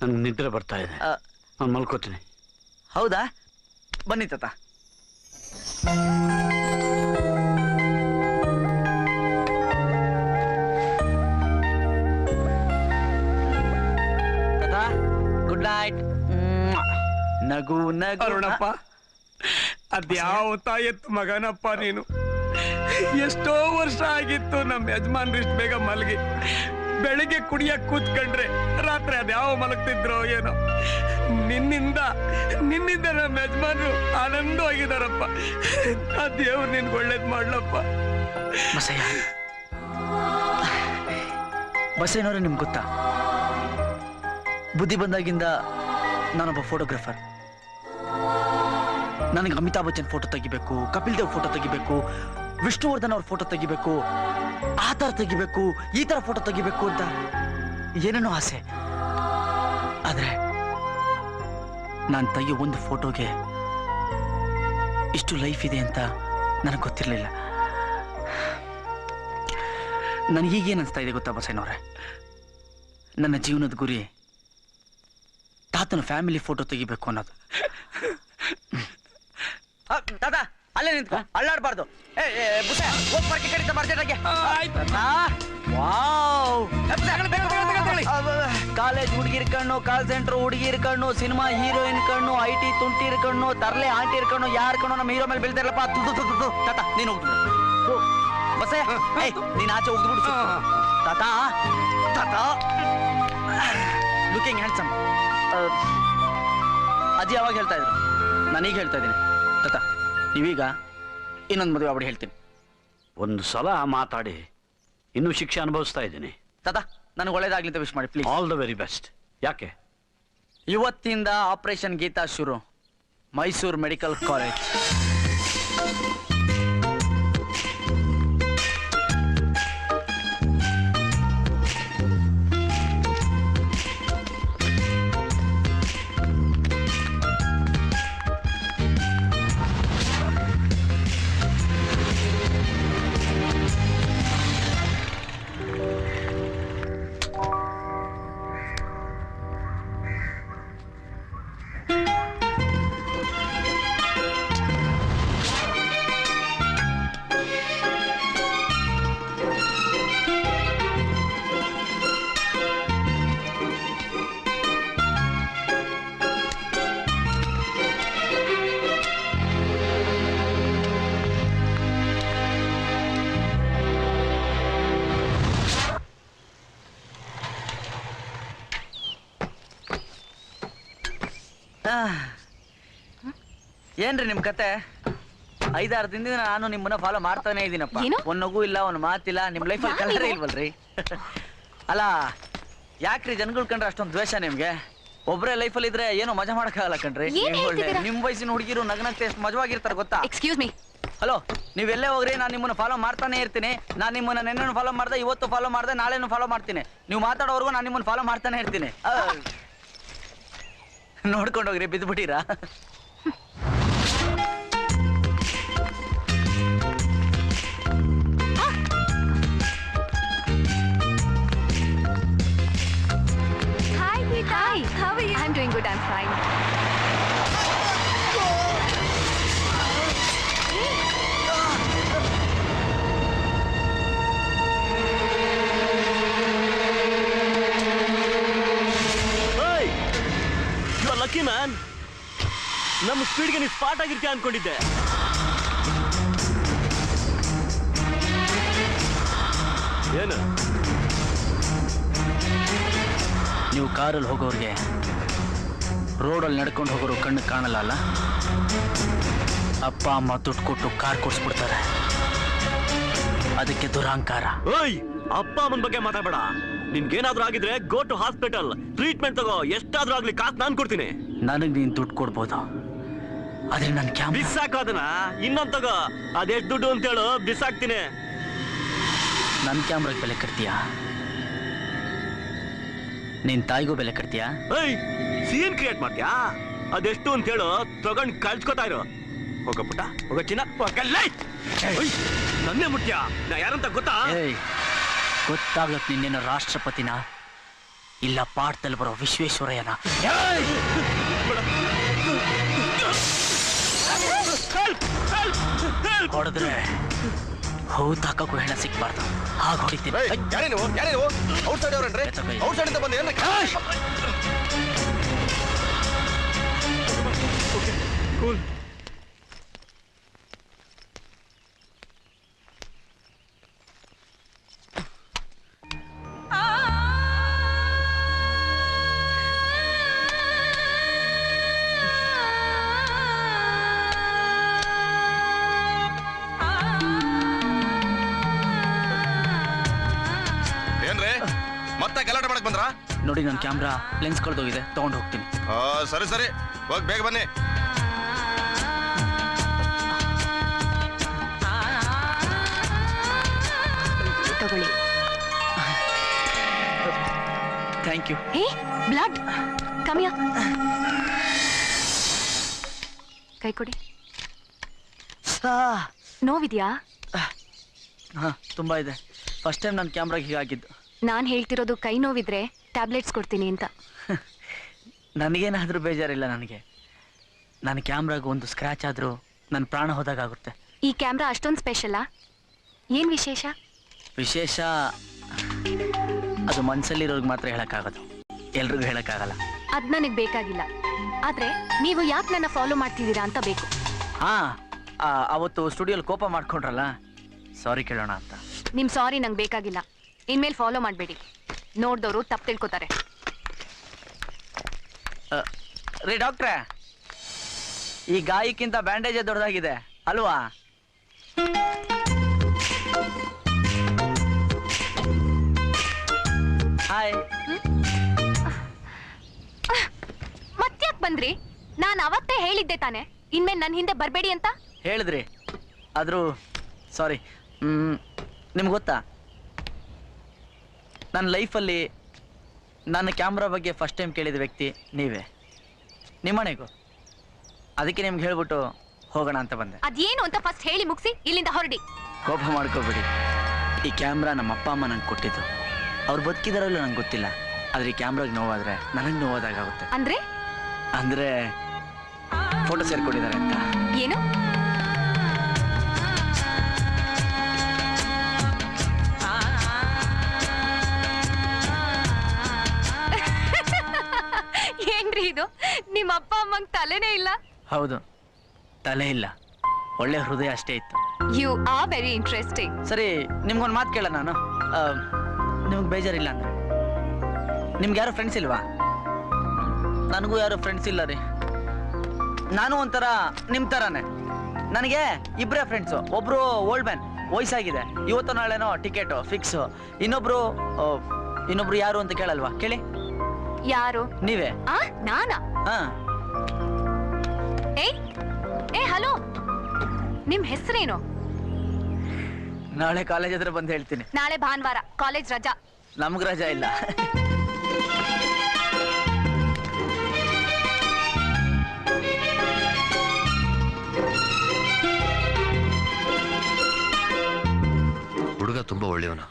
ನನಗೆ ನಿದ್ರೆ ಬರ್ತಾ ಇದೆ, ನಾನು ಮಲ್ಕೋತೀನಿ. ಹೌದಾ? ಬನ್ನಿ ತಾತ. ತಾತ ಗುಡ್ ನೈಟ್. ನಗು ನಗು. ಅರುಣಪ್ಪ, ಅದ್ಯಾವ ತಾಯತ್ತು ಮಗನಪ್ಪ ನೀನು. ಎಷ್ಟೋ ವರ್ಷ ಆಗಿತ್ತು ನಮ್ಮ ಯಜಮಾನ್ರಿಷ್ಟು ಬೇಗ ಮಲಗಿ. ಬೆಳಿಗ್ಗೆ ಕುಡಿಯಕ್ ಕೂತ್ಕೊಂಡ್ರೆ ರಾತ್ರಿ ಅದ್ಯಾವ ಮಲಗ್ತಿದ್ರೋ ಏನೋ. ನಿನ್ನಿಂದ ನಮ್ಮ ಯಜಮಾನ್ರು ಆನಂದವಾಗಿದಾರಪ್ಪ. ಆ ದೇವ್ರು ನಿನ್ಗೆ ಒಳ್ಳೇದ್ ಮಾಡ್ಲಪ್ಪ. ಬಸಯ್ಯನವ್ರೆ, ನಿಮ್ಗೆ ಗೊತ್ತಾ, ಬುದ್ಧಿ ಬಂದಾಗಿಂದ ನಾನೊಬ್ಬ ಫೋಟೋಗ್ರಾಫರ್. ನನಗೆ ಅಮಿತಾಬ್ ಬಚ್ಚನ್ ಫೋಟೋ ತೆಗಿಬೇಕು, ಕಪಿಲ್ ದೇವ್ ಫೋಟೋ ತೆಗಿಬೇಕು, ವಿಷ್ಣುವರ್ಧನ್ ಅವ್ರ ಫೋಟೋ ತೆಗಿಬೇಕು, ಆ ಥರ ತೆಗಿಬೇಕು, ಈ ಥರ ಫೋಟೋ ತೆಗಿಬೇಕು ಅಂತ ಏನೇನೋ ಆಸೆ. ಆದ್ರೆ ನಾನು ತೆಗಿಯೋ ಒಂದು ಫೋಟೋಗೆ ಇಷ್ಟು ಲೈಫ್ ಇದೆ ಅಂತ ನನಗೆ ಗೊತ್ತಿರಲಿಲ್ಲ. ನನಗೀಗೇನು ಅನಿಸ್ತಾ ಇದೆ ಗೊತ್ತಾ ಬಸಯ್ಯನವ್ರೆ, ನನ್ನ ಜೀವನದ ಗುರಿ ತಾತನ ಫ್ಯಾಮಿಲಿ ಫೋಟೋ ತೆಗಿಬೇಕು ಅನ್ನೋದು. ತಾತ ಅಲ್ಲೇ ನಿಂತ್ಕೊ, ಅಳ್ಳಾಡ್ಬಾರ್ದು. ಕಾಲೇಜ್ ಹುಡುಗಿರ್ ಕಣ್ಣು, ಕಾಲ್ ಸೆಂಟರ್ ಹುಡುಗಿರ್ ಕಣ್ಣು, ಸಿನಿಮಾ ಹೀರೋಯಿನ್ ಕಣ್ಣು, IT ತುಂಟಿರ್ ಕಣ್ಣು, ತರ್ಲೆ ಆಂಟಿರ್ ಕಣ್ಣು, ಯಾರ ಕಣ್ಣು ನಮ್ಮ ಹೀರೋ ಮೇಲೆ ಬೀಳ್ತಾರಲ್ಲಪ್ಪ. ತಾತ ನೀನು ಹೋಗ್ಬಿಡು. ಬಸ್ಸೇ ನೀನ್ ಆಚೆ ಹೋಗ್ಬಿಡು. ತಾತ ತಾತ ಲುಕಿಂಗ್ ಹ್ಯಾಂಡ್ಸಮ್. ಅಜ್ಜಿ ಯಾವಾಗ ಹೇಳ್ತಾ ಇದ್ರು, ನಾನೀಗ ಹೇಳ್ತಾ ಇದ್ದೀನಿ. ತಾತ ನೀವೀಗ ಇನ್ನೊಂದು ಮದುವೆ ಆಗ್ಬಿಡಿ ಹೇಳ್ತೀನಿ. ಒಂದು ಸಲ ಮಾತಾಡಿ ಇನ್ನೂ ಶಿಕ್ಷೆ ಅನುಭವಿಸ್ತಾ ಇದ್ದೀನಿ. ತಾತ ನನಗೆ ಒಳ್ಳೇದಾಗ್ಲಿ ಅಂತ ವಿಶ್ ಮಾಡಿ please. All the very best. ಯಾಕೆ? ಇವತ್ತಿಂದ ಆಪರೇಷನ್ ಗೀತಾ ಶುರು, ಮೈಸೂರು ಮೆಡಿಕಲ್ ಕಾಲೇಜ್. ಏನ್ರಿ ನಿಮ್ ಕತೆ? 5-6 ದಿನದಿಂದ ನಾನು ನಿಮ್ಮನ್ನ ಫಾಲೋ ಮಾಡ್ತಾನೆ ಇದೀನಪ್ಪ. ಒಂದ್ ನಗು ಇಲ್ಲ, ಒಂದ್ ಮಾತಿಲ್ಲ, ನಿಮ್ ಲೈಫಲ್ಲಿ ಕಲರೇ ಇಲ್ವಲ್ರಿ? ಅಲ್ಲ ಯಾಕ್ರಿ ಜನಗಳು ಕಂಡ್ರೆ ಅಷ್ಟೊಂದು ದ್ವೇಷ ನಿಮ್ಗೆ? ಒಬ್ರೇ ಲೈಫಲ್ಲಿ ಇದ್ರೆ ಏನೋ ಮಜಾ ಮಾಡಕ್ಕಾಗಲ್ಲ ಕಣ್ರಿ. ನಿಮ್ ವಯಸ್ಸಿನ ಹುಡುಗಿರು ನಗ್ನಗ್ತಾ ಎಷ್ಟು ಮಜವಾಗಿರ್ತಾರೆ ಗೊತ್ತಾ? Excuse me. ಹಲೋ, ನೀವೆಲ್ಲೇ ಹೋಗ್ರಿ, ನಾನು ನಿಮ್ಮನ್ನ ಫಾಲೋ ಮಾಡ್ತಾನೆ ಇರ್ತೀನಿ. ನಾನು ನಿಮ್ಮನ್ನ ನೆನ್ನೆ ಫಾಲೋ ಮಾಡ್ದೆ, ಇವತ್ತು ಫಾಲೋ ಮಾಡ್ದೆ, ನಾಳೆನೂ ಫಾಲೋ ಮಾಡ್ತೀನಿ. ನೀವು ಮಾತಾಡೋವರೆಗೂ ನಾನು ನಿಮ್ಮನ್ನ ಫಾಲೋ ಮಾಡ್ತಾನೆ ಇರ್ತೀನಿ. ನೋಡ್ಕೊಂಡೋಗ್ರಿ, ಬಿದ್ದುಬಿಟ್ಟಿರಾ? Hi, Geeta. Hi. How are you? I'm doing good. I'm fine. Lucky man, ನಮ್ಮ ಸ್ಪೀಡ್ಗೆ ನೀನು ಸ್ಪಾಟ್ ಆಗಿರ್ತೀಯ ಅನ್ಕೊಂಡಿದ್ದೆ. ಏನು ನೀವು ಕಾರಲ್ಲಿ ಹೋಗೋರಿಗೆ ರೋಡಲ್ಲಿ ನಡ್ಕೊಂಡು ಹೋಗೋರು ಕಣ್ಣು ಕಾಣಲ್ಲ ಅಲ್ಲ? ಅಪ್ಪ ಅಮ್ಮ ದುಡ್ಡು ಕೊಟ್ಟು ಕಾರ್ ಕೊಡ್ಸ್ಬಿಡ್ತಾರೆ, ಅದಕ್ಕೆ ದುರಹಂಕಾರ. ಓಯ್, ಅಪ್ಪ ಅಮ್ಮನ ಬಗ್ಗೆ ಮಾತಾಡಬೇಡ. ನಿನ್ಗೇನಾದ್ರೂ ಆಗಿದ್ರೆ ಗೋ ಟು ಹಾಸ್ಪಿಟಲ್, ಟ್ರೀಟ್ಮೆಂಟ್ ತಗೋ. ಎಷ್ಟಾದ್ರೂ ಆಗ್ಲಿ ಕಾಸು ನಾನು ಕೊಡ್ತೀನಿ. ನನಗ್ ನೀನ್ ದುಡ್ಡು ಕೊಡ್ಬೋದು, ಆದ್ರೆ ನನ್ ಕ್ಯಾಮ್ರಾ ಬಿಸಾಕೋದನ್ನ ಇನ್ನೊಂದ್ ತಗೋ. ಅದೆಷ್ಟು ದುಡ್ಡು ಅಂತ ಹೇಳು, ಬಿಸಾಕ್ತೀನಿ. ನನ್ ಕ್ಯಾಮ್ರಾಗೆ ಬೆಲೆ ಕಟ್ತೀಯಾ? ನಿನ್ ತಾಯಿಗೂ ಬೆಲೆ ಕಟ್ತೀಯಾ? ಸೀನ್ ಕ್ರಿಯೇಟ್ ಮಾಡ್ತೀಯಾ? ಅದೆಷ್ಟು ಅಂತ ಹೇಳು, ತಗೊಂಡ್ ಕಳ್ಸ್ಕೊತಾ ಇರು. ಹೋಗ ಪುಟ್ಟ, ಹೋಗ ಚಿನ್ನ. ನನ್ನೇ ಮುಟ್ಟ್ಯಾ? ನಾ ಯಾರಂತ ಗೊತ್ತಾ? ಗೊತ್ತಾಗ್ಲಕ್ ನಿನ್ನೇನು ರಾಷ್ಟ್ರಪತಿನ ಇಲ್ಲ ಪಾಠದಲ್ಲಿ ಬರೋ ವಿಶ್ವೇಶ್ವರಯ್ಯನ? ಹೊಡೆದ್ರೆ ಹೌದ್ ಹಾಕಕ್ಕೂ ಹೆಣ ಸಿಕ್ಬಾರ್ದು, ಹಾಗೆ ಹೊಡಿತೀನಿ. ಮತ್ತೆ ಗಲಾಟೆ ಮಾಡಕ್ ಬಂದ್ರ? ನೋಡಿ, ನನ್ನ ಕ್ಯಾಮ್ರಾ ಲೆನ್ಸ್ ಕಳೆದೋಗಿದೆ, ತಗೊಂಡು ಹೋಗ್ತೀನಿ. ಸರಿ ಸರಿ, ಹೋಗಿ ಬೇಗ ಬನ್ನಿ. ತಗೊಳ್ಳಿ. Thank you. ಹೇ, ಬ್ಲಡ್ ಕಮ್ಮಿಯ. ಕೈ ಕೊಡಿ. ನೋವಿದ್ಯಾ? ಹಾ, ತುಂಬಾ ಇದೆ. ಫಸ್ಟ್ ಟೈಮ್ ನನ್ನ ಕ್ಯಾಮ್ರಾಗೆ ಹೀಗಾಗಿದ್ದು. ನಾನ್ ಹೇಳ್ತಿರೋದು ಕೈ ನೋವಿದ್ರೆ ಟ್ಯಾಬ್ಲೆಟ್ಸ್ ಕೊಡ್ತೀನಿ ಅಂತ. ನನಗೇನಾದ್ರೂ ಬೇಜಾರಿಲ್ಲ. ನನಗೆ ನನ್ನ ಕ್ಯಾಮ್ರಾಗ ಒಂದು ಸ್ಕ್ರಾಚ್ ಆದ್ರೂ ನನ್ನ ಪ್ರಾಣ ಹೋದಾಗುತ್ತೆ. ಈ ಕ್ಯಾಮ್ರಾ ಅಷ್ಟೊಂದು ಸ್ಪೆಷಲಾ? ಏನ್ ವಿಶೇಷ? ವಿಶೇಷ ಅದು ಮನ್ಸಲ್ಲಿರೋರ್ಗೆ ಮಾತ್ರ ಹೇಳಕ್ಕಾಗೋದು, ಎಲ್ರಿಗೂ ಹೇಳಕ್ಕಾಗಲ್ಲ. ಅದ್ ನನಗ್ ಬೇಕಾಗಿಲ್ಲ, ಆದ್ರೆ ನೀವು ಯಾಕೆ ನನ್ನ ಫಾಲೋ ಮಾಡ್ತಿದ್ದೀರಾ ಅಂತ ಬೇಕು. ಹಾ, ಅವತ್ತು ಸ್ಟುಡಿಯೋಲಿ ಕೋಪ ಮಾಡ್ಕೊಂಡ್ರಲ್ಲ, ಸಾರಿ ಕೇಳೋಣ ಅಂತ. ನಿಮ್ ಸಾರಿ ನಂಗೆ ಬೇಕಾಗಿಲ್ಲ. ಇನ್ಮೇಲೆ ಫಾಲೋ ಮಾಡಬೇಡಿ, ನೋಡ್ದವರು ತಪ್ಪು ತಿಳ್ಕೊತಾರೆ. ರೀ ಡಾಕ್ಟ್ರೆ, ಈ ಗಾಯಕ್ಕಿಂತ ಬ್ಯಾಂಡೇಜ್ ದೊಡ್ಡದಾಗಿದೆ ಅಲ್ವಾ? ಹಾಯ್. ಮತ್ತ್ಯಾಕ್ ಬಂದ್ರಿ? ನಾನು ಅವತ್ತೇ ಹೇಳಿದ್ದೆ ತಾನೆ ಇನ್ಮೇಲೆ ನನ್ನ ಹಿಂದೆ ಬರಬೇಡಿ ಅಂತ. ಹೇಳಿದ್ರಿ, ಆದ್ರೂ ಸಾರಿ. ನಿಮ್ಗೆ ಗೊತ್ತಾ, ನನ್ನ ಲೈಫಲ್ಲಿ ನನ್ನ ಕ್ಯಾಮ್ರಾ ಬಗ್ಗೆ ಫಸ್ಟ್ ಟೈಮ್ ಕೇಳಿದ ವ್ಯಕ್ತಿ ನೀವೇ. ನಿಮ್ಮನೆಗೂ ಅದಕ್ಕೆ ನಿಮ್ಗೆ ಹೇಳ್ಬಿಟ್ಟು ಹೋಗೋಣ ಅಂತ ಬಂದೆ. ಅದೇನು ಅಂತ ಫಸ್ಟ್ ಹೇಳಿ ಮುಗಿಸಿ ಇಲ್ಲಿಂದ ಹೊರಡಿ. ಕೋಪ ಮಾಡ್ಕೋಬೇಡಿ. ಈ ಕ್ಯಾಮ್ರಾ ನಮ್ಮ ಅಪ್ಪ ಅಮ್ಮ ನಂಗೆ ಕೊಟ್ಟಿದ್ದು. ಅವ್ರು ಬದುಕಿದಾರಲ್ಲೂ ನಂಗೆ ಗೊತ್ತಿಲ್ಲ, ಆದ್ರೆ ಈ ಕ್ಯಾಮ್ರಾಗ ನೋವಾದ್ರೆ ನನಗೆ ನೋವಾದಾಗುತ್ತೆ. ಅಂದ್ರೆ ಅಂದ್ರೆ ಫೋಟೋ ಸೇರ್ಕೊಂಡಿದ್ದಾರೆ ಅಂತ. ಏನು? ಏನ್ರಿ ಇದು? ನಿಮ್ಮ ಅಪ್ಪ ಅಮ್ಮಂಗ್ ತಲೆನೇ ಇಲ್ಲ? ಹೌದು, ತಲೆ ಇಲ್ಲ, ಒಳ್ಳೆ ಹೃದಯ ಅಷ್ಟೇ ಇತ್ತು. You are very interesting. ಸರಿ, ನಿಮ್ಗೊಂದು ಮಾತು ಕೇಳ ನಾನು. ನಿಮ್ಗೆ ಬೇಜಾರಿಲ್ಲ ಅಂದ್ರೆ, ನಿಮ್ಗೆ ಯಾರು ಫ್ರೆಂಡ್ಸ್ ಇಲ್ವಾ? ನನಗೂ ಯಾರು ಫ್ರೆಂಡ್ಸ್ ಇಲ್ಲ ರೀ. ನಾನು ಒಂಥರ ನಿಮ್ಮ ಥರನೇ, ನನಗೆ ಇಬ್ಬರೇ ಫ್ರೆಂಡ್ಸು. ಒಬ್ರು ಓಲ್ಡ್ ಮ್ಯಾನ್, ವಯಸ್ಸಾಗಿದೆ, ಇವತ್ತು ನಾಳೆನೋ ಟಿಕೆಟ್ ಫಿಕ್ಸ್. ಇನ್ನೊಬ್ರು ಯಾರು ಅಂತ ಕೇಳಲ್ವಾ? ಕೇಳಿ. ಯಾರು? ನೀವೇ. ನಾನಾ? ಹಾ. ಏ ಹಲೋ, ನಿಮ್ ಹೆಸರೇನು? ನಾಳೆ ಕಾಲೇಜ್ ಹತ್ರ ಬಂದು ಹೇಳ್ತೀನಿ. ನಾಳೆ ಭಾನುವಾರ, ಕಾಲೇಜ್ ರಜಾ. ನಮ್ಗ್ ರಜಾ ಇಲ್ಲ. ಹುಡುಗ ತುಂಬಾ ಒಳ್ಳೆಯವನು.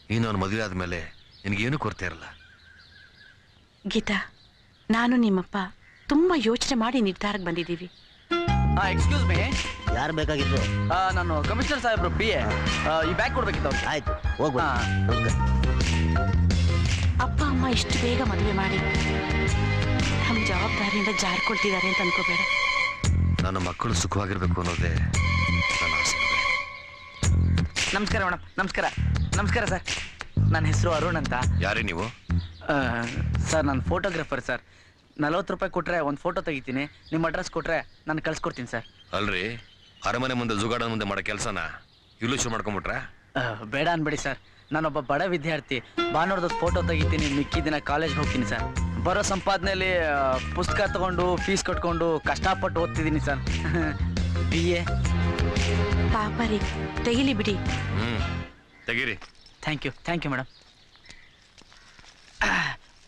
ನೀನು ಅವನ ಮದುವೆ ಆದ್ಮೇಲೆ ನಿನಗೇನು ಕೊರತೆ ಇರಲ್ಲ. ಗೀತಾ, ನಾನು ನಿಮ್ಮಪ್ಪ ತುಂಬಾ ಯೋಚನೆ ಮಾಡಿ ನಿರ್ಧಾರಕ್ಕೆ ಬಂದಿದ್ದೀವಿ. Excuse me. ಯಾರು ಬೇಕಾಗಿತ್ತು? ನಾನು ಕಮಿಷನರ್ ಸಾಹೇಬ್ರು PA. ಈ ಬ್ಯಾಗ್ ಕೊಡ್ಬೇಕಿತ್ತು ಅವ್ರಿಗೆ. ಆಯ್ತು, ಹೋಗ್ಬಾ. ಅಪ್ಪ ಅಮ್ಮ ಇಷ್ಟು ಬೇಗ ಮದುವೆ ಮಾಡಿ ನಮ್ಮ ಜವಾಬ್ದಾರಿಯಿಂದ ಜಾರ್ಕೊಳ್ತಿದ್ದಾರೆ ಅಂತ ಅನ್ಕೋಬೇಡ. ನನ್ನ ಮಕ್ಕಳು ಸುಖವಾಗಿರ್ಬೇಕು ಅನ್ನೋದೇ ನನ್ನ ಆಸೆ. ನಮಸ್ಕಾರ ಮೇಡಮ್. ನಮಸ್ಕಾರ ಸರ್. ನನ್ನ ಹೆಸರು ಅರುಣ್ ಅಂತ. ಯಾರೇ ನೀವು? ಸರ್ ನಾನು ಫೋಟೋಗ್ರಾಫರ್ ಸರ್. 40 ರೂಪಾಯಿ ಕೊಟ್ರೆ ಒಂದು ಫೋಟೋ ತೆಗಿತೀನಿ. ನಿಮ್ಮ ಅಡ್ರೆಸ್ ಕೊಟ್ರೆ ನಾನು ಕಳ್ಸ್ಕೊಡ್ತೀನಿ ಸರ್. ಅಲ್ರಿ, ಅರಮನೆ ಮುಂದೆ ಜುಗಾಡ ಮುಂದೆ ಮಾಡೋ ಕೆಲಸನ ಇಲ್ಲೂ ಶುರು ಮಾಡ್ಕೊಂಬಿಟ್ರ? ಬೇಡ ಅನ್ಬೇಡಿ ಸರ್. ನಾನೊಬ್ಬ ಬಡ ವಿದ್ಯಾರ್ಥಿ. ಭಾನುವಾರದ ಫೋಟೋ ತೆಗಿತೀನಿ, ಮಿಕ್ಕಿ ದಿನ ಕಾಲೇಜ್ಗೆ ಹೋಗ್ತೀನಿ ಸರ್. ಬರೋ ಸಂಪಾದನೆಯಲ್ಲಿ ಪುಸ್ತಕ ತಗೊಂಡು ಫೀಸ್ ಕಟ್ಕೊಂಡು ಕಷ್ಟಪಟ್ಟು ಓದ್ತಿದ್ದೀನಿ ಸರ್. BA. ಪಾಪ ರೀ, ತೆಗಿಲಿ ಬಿಡಿ. ತೆಗೀರಿ. Thank you madam.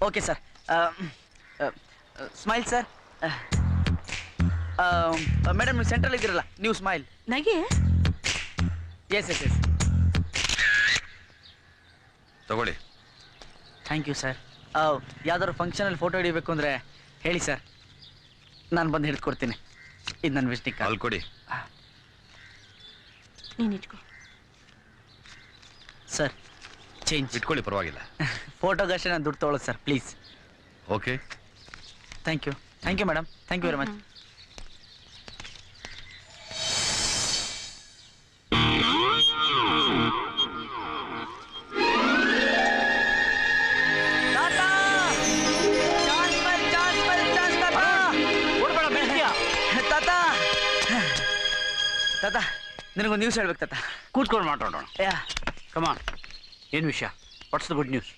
Okay sir. Smile sir. Madam ನೀವು ಸೆಂಟ್ರಲ್ ಇದ್ದೀರಲ್ಲ, ನೀವು ಸ್ಮೈಲ್. ನಗೆ? ಎಸ್. ತಗೊಳ್ಳಿ. Thank you sir. ಯಾವ್ದಾದ್ರು ಫಂಕ್ಷನಲ್ಲಿ ಫೋಟೋ ಹಿಡಿಬೇಕು ಅಂದರೆ ಹೇಳಿ ಸರ್, ನಾನು ಬಂದು ಹಿಡ್ಕೊಡ್ತೀನಿ. ಇದು ನನ್ನ ವಿಸಿಟಿಂಗ್ ಕಾರ್ಡ್. ಅಲ್ಲಿ ಕೊಡಿ. ನೀನು ಇಟ್ಕೋ ಸರ್. ಚೇಂಜ್ ಇಟ್ಕೊಳ್ಳಿ, ಪರವಾಗಿಲ್ಲ. ಫೋಟೋಗಷ್ಟೇ ನಾನು ದುಡ್ಡು ತೊಗೊಳ್ಳೋದು sir, please. Okay. Thank you madam. Thank you very much. ತಾತ, ನಿನಗೊಂದು ನ್ಯೂಸ್ ಹೇಳ್ಬೇಕು ತಾತ. ಕೂತ್ಕೊಂಡು ಮಾತಾಡೋಣ. ಕಮಾನ್, ಏನು ವಿಷಯ? What's the good news?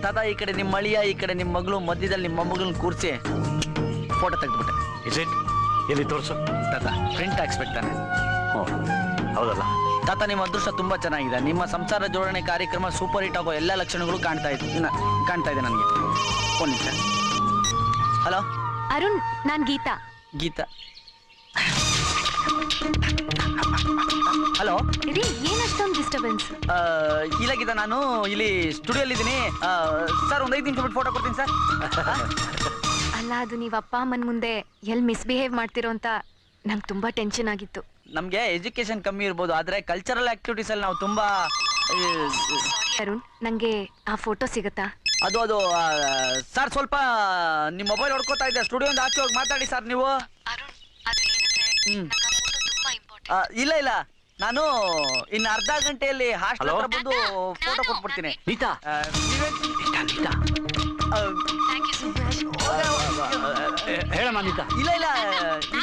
ತಾತ, ಈ ಕಡೆ ನಿಮ್ಮ ಅಳಿಯ, ಈ ಕಡೆ ನಿಮ್ಮ ಮಗಳು, ಮಧ್ಯದಲ್ಲಿ ನಿಮ್ಮ ಮೊಮ್ಮಗಳನ್ನ ಕೂರಿಸಿ ಫೋಟೋ ತೆಗೆದುಬಿಟ್ಟೆ. Is it? ಎಲ್ಲಿ ತೋರಿಸು ತಾತ. ಪ್ರಿಂಟ್ ಹಾಕ್ಸ್ಬೇಕು ತಾನೆ? ಹೌದಲ್ಲ ತಾತ, ನಿಮ್ಮ ಅದೃಷ್ಟ ತುಂಬಾ ಚೆನ್ನಾಗಿದೆ. ನಿಮ್ಮ ಸಂಸಾರ ಜೋಡಣೆ ಕಾರ್ಯಕ್ರಮ ಸೂಪರ್ ಹಿಟ್ ಆಗೋ ಎಲ್ಲ ಲಕ್ಷಣಗಳು ಕಾಣ್ತಾ ಇದೆ ನನಗೆ. ಒಂದು ನಿಮಿಷ. ಹಲೋ ಅರುಣ್, ನಾನ್ ಗೀತಾ. ಹಲೋ ಇರಿ, ಏನಷ್ಟೊಂದು ಡಿಸ್ಟರ್ಬೆನ್ಸ್? ಇಲ್ಲ ಗೀತಾ, ನಾನು ಇಲ್ಲಿ ಸ್ಟುಡಿಯೋಲ್ಲಿ ಇದ್ದೀನಿ ಸರ್. ಒಂದು 5 ನಿಮಿಷ ಬಿಟ್ಟು ಫೋಟೋ ಕೊಡ್ತೀನಿ ಸರ್. ಅಲ್ಲ, ಅದು ನೀವು ಅಪ್ಪ ಅಮ್ಮನ ಮುಂದೆ ಎಲ್ಲಿ ಮಿಸ್ಬಿಹೇವ್ ಮಾಡ್ತಿರೋ ಅಂತ ನಂಗೆ ತುಂಬಾ ಟೆನ್ಷನ್ ಆಗಿತ್ತು. ನಮಗೆ ಎಜುಕೇಶನ್ ಕಮ್ಮಿ ಇರ್ಬೋದು, ಆದ್ರೆ ಕಲ್ಚರಲ್ ಆಕ್ಟಿವಿಟೀಸ್ ಅಲ್ಲಿ ನಾವು ತುಂಬಾ. ಅರುಣ್, ನಂಗೆ ಆ ಫೋಟೋ ಸಿಗುತ್ತಾ? ಅದು ಸರ್, ಸ್ವಲ್ಪ ನಿಮ್ಮ ಮೊಬೈಲ್ ಹೊಡ್ಕೋತಾ ಇದೆ. ಸ್ಟುಡಿಯೋದಿಂದ ಆಚೆ ಹೋಗಿ ಮಾತಾಡಿ ಸರ್ ನೀವು. ಇಲ್ಲ, ನಾನು ಇನ್ನು ಅರ್ಧ ಗಂಟೆಯಲ್ಲಿ ಹಾಸ್ಟೆಲ್ ಹತ್ರ ಬಂದು ಫೋಟೋ ಕೊಟ್ಬಿಡ್ತೀನಿ. ನೀತಾ, ಹೇಳಮ್ಮ ನೀತಾ. ಇಲ್ಲ,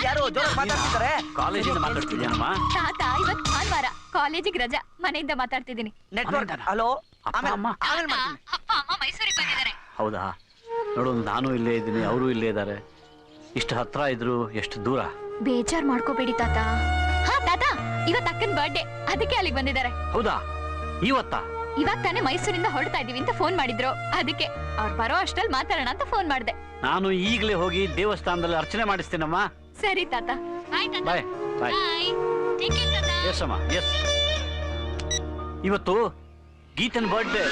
ಯಾರು ಜೋರಾಗಿ ಮಾತಾಡ್ತಿದ್ದಾರೆ? ಕಾಲೇಜಿಂದ ಮಾತಾಡ್ತಿದ್ದೀನಮ್ಮ. ತಾತ, ಇವತ್ತು ಭಾನುವಾರ, ಕಾಲೇಜಿಗೆ ರಜಾ, ಮನೆಯಿಂದ ಮಾತಾಡ್ತಿದ್ದೀನಿ. ನೆಟ್ವರ್ಕ್. ಹಲೋ, ಅಪ್ಪ ಅಮ್ಮ ಮೈಸೂರಿಗೆ ಬಂದಿದ್ದಾರೆ. ಹೌದಾ? ನೋಡು, ನಾನು ಇಲ್ಲೇ ಇದ್ದೀನಿ, ಅವರು ಇಲ್ಲೇ ಇದ್ದಾರೆ. ಇಷ್ಟು ಹತ್ರ ಇದ್ರು ಎಷ್ಟು ದೂರ? ಬೇಜಾರ್ ಮಾಡ್ಕೋಬೇಡಿ ತಾತ. ಹಾ ತಾತ, ಇವತ್ತು ಅಕ್ಕನ ಬರ್ಡೇ, ಅದಕ್ಕೆ ಅಲ್ಲಿಗೆ ಬಂದಿದ್ದಾರೆ. ಹೌದಾ? ಇವತ್ತಾ? ಇವಾಗ ತಾನೇ ಮೈಸೂರಿಂದ ಹೊರಡ್ತಾ ಇದೀವಿ ಅಂತ ಫೋನ್ ಮಾಡಿದ್ರು, ಅದಕ್ಕೆ ಅವ್ರು ಬರೋ ಅಷ್ಟ್ರಲ್ಲಿ ಮಾತಾಡೋಣ ಅಂತ ಫೋನ್ ಮಾಡಿದೆ. ನಾನು ಈಗಲೇ ಹೋಗಿ ದೇವಸ್ಥಾನದಲ್ಲಿ ಅರ್ಚನೆ ಮಾಡಿಸ್ತೇನಮ್ಮ. ಸರಿ ತಾತ. ಬಾಯ್. ಎಸ್ ಅಮ್ಮ, ಎಸ್. ಇವತ್ತು ಗೀತನ್ ಬರ್ಡೇ.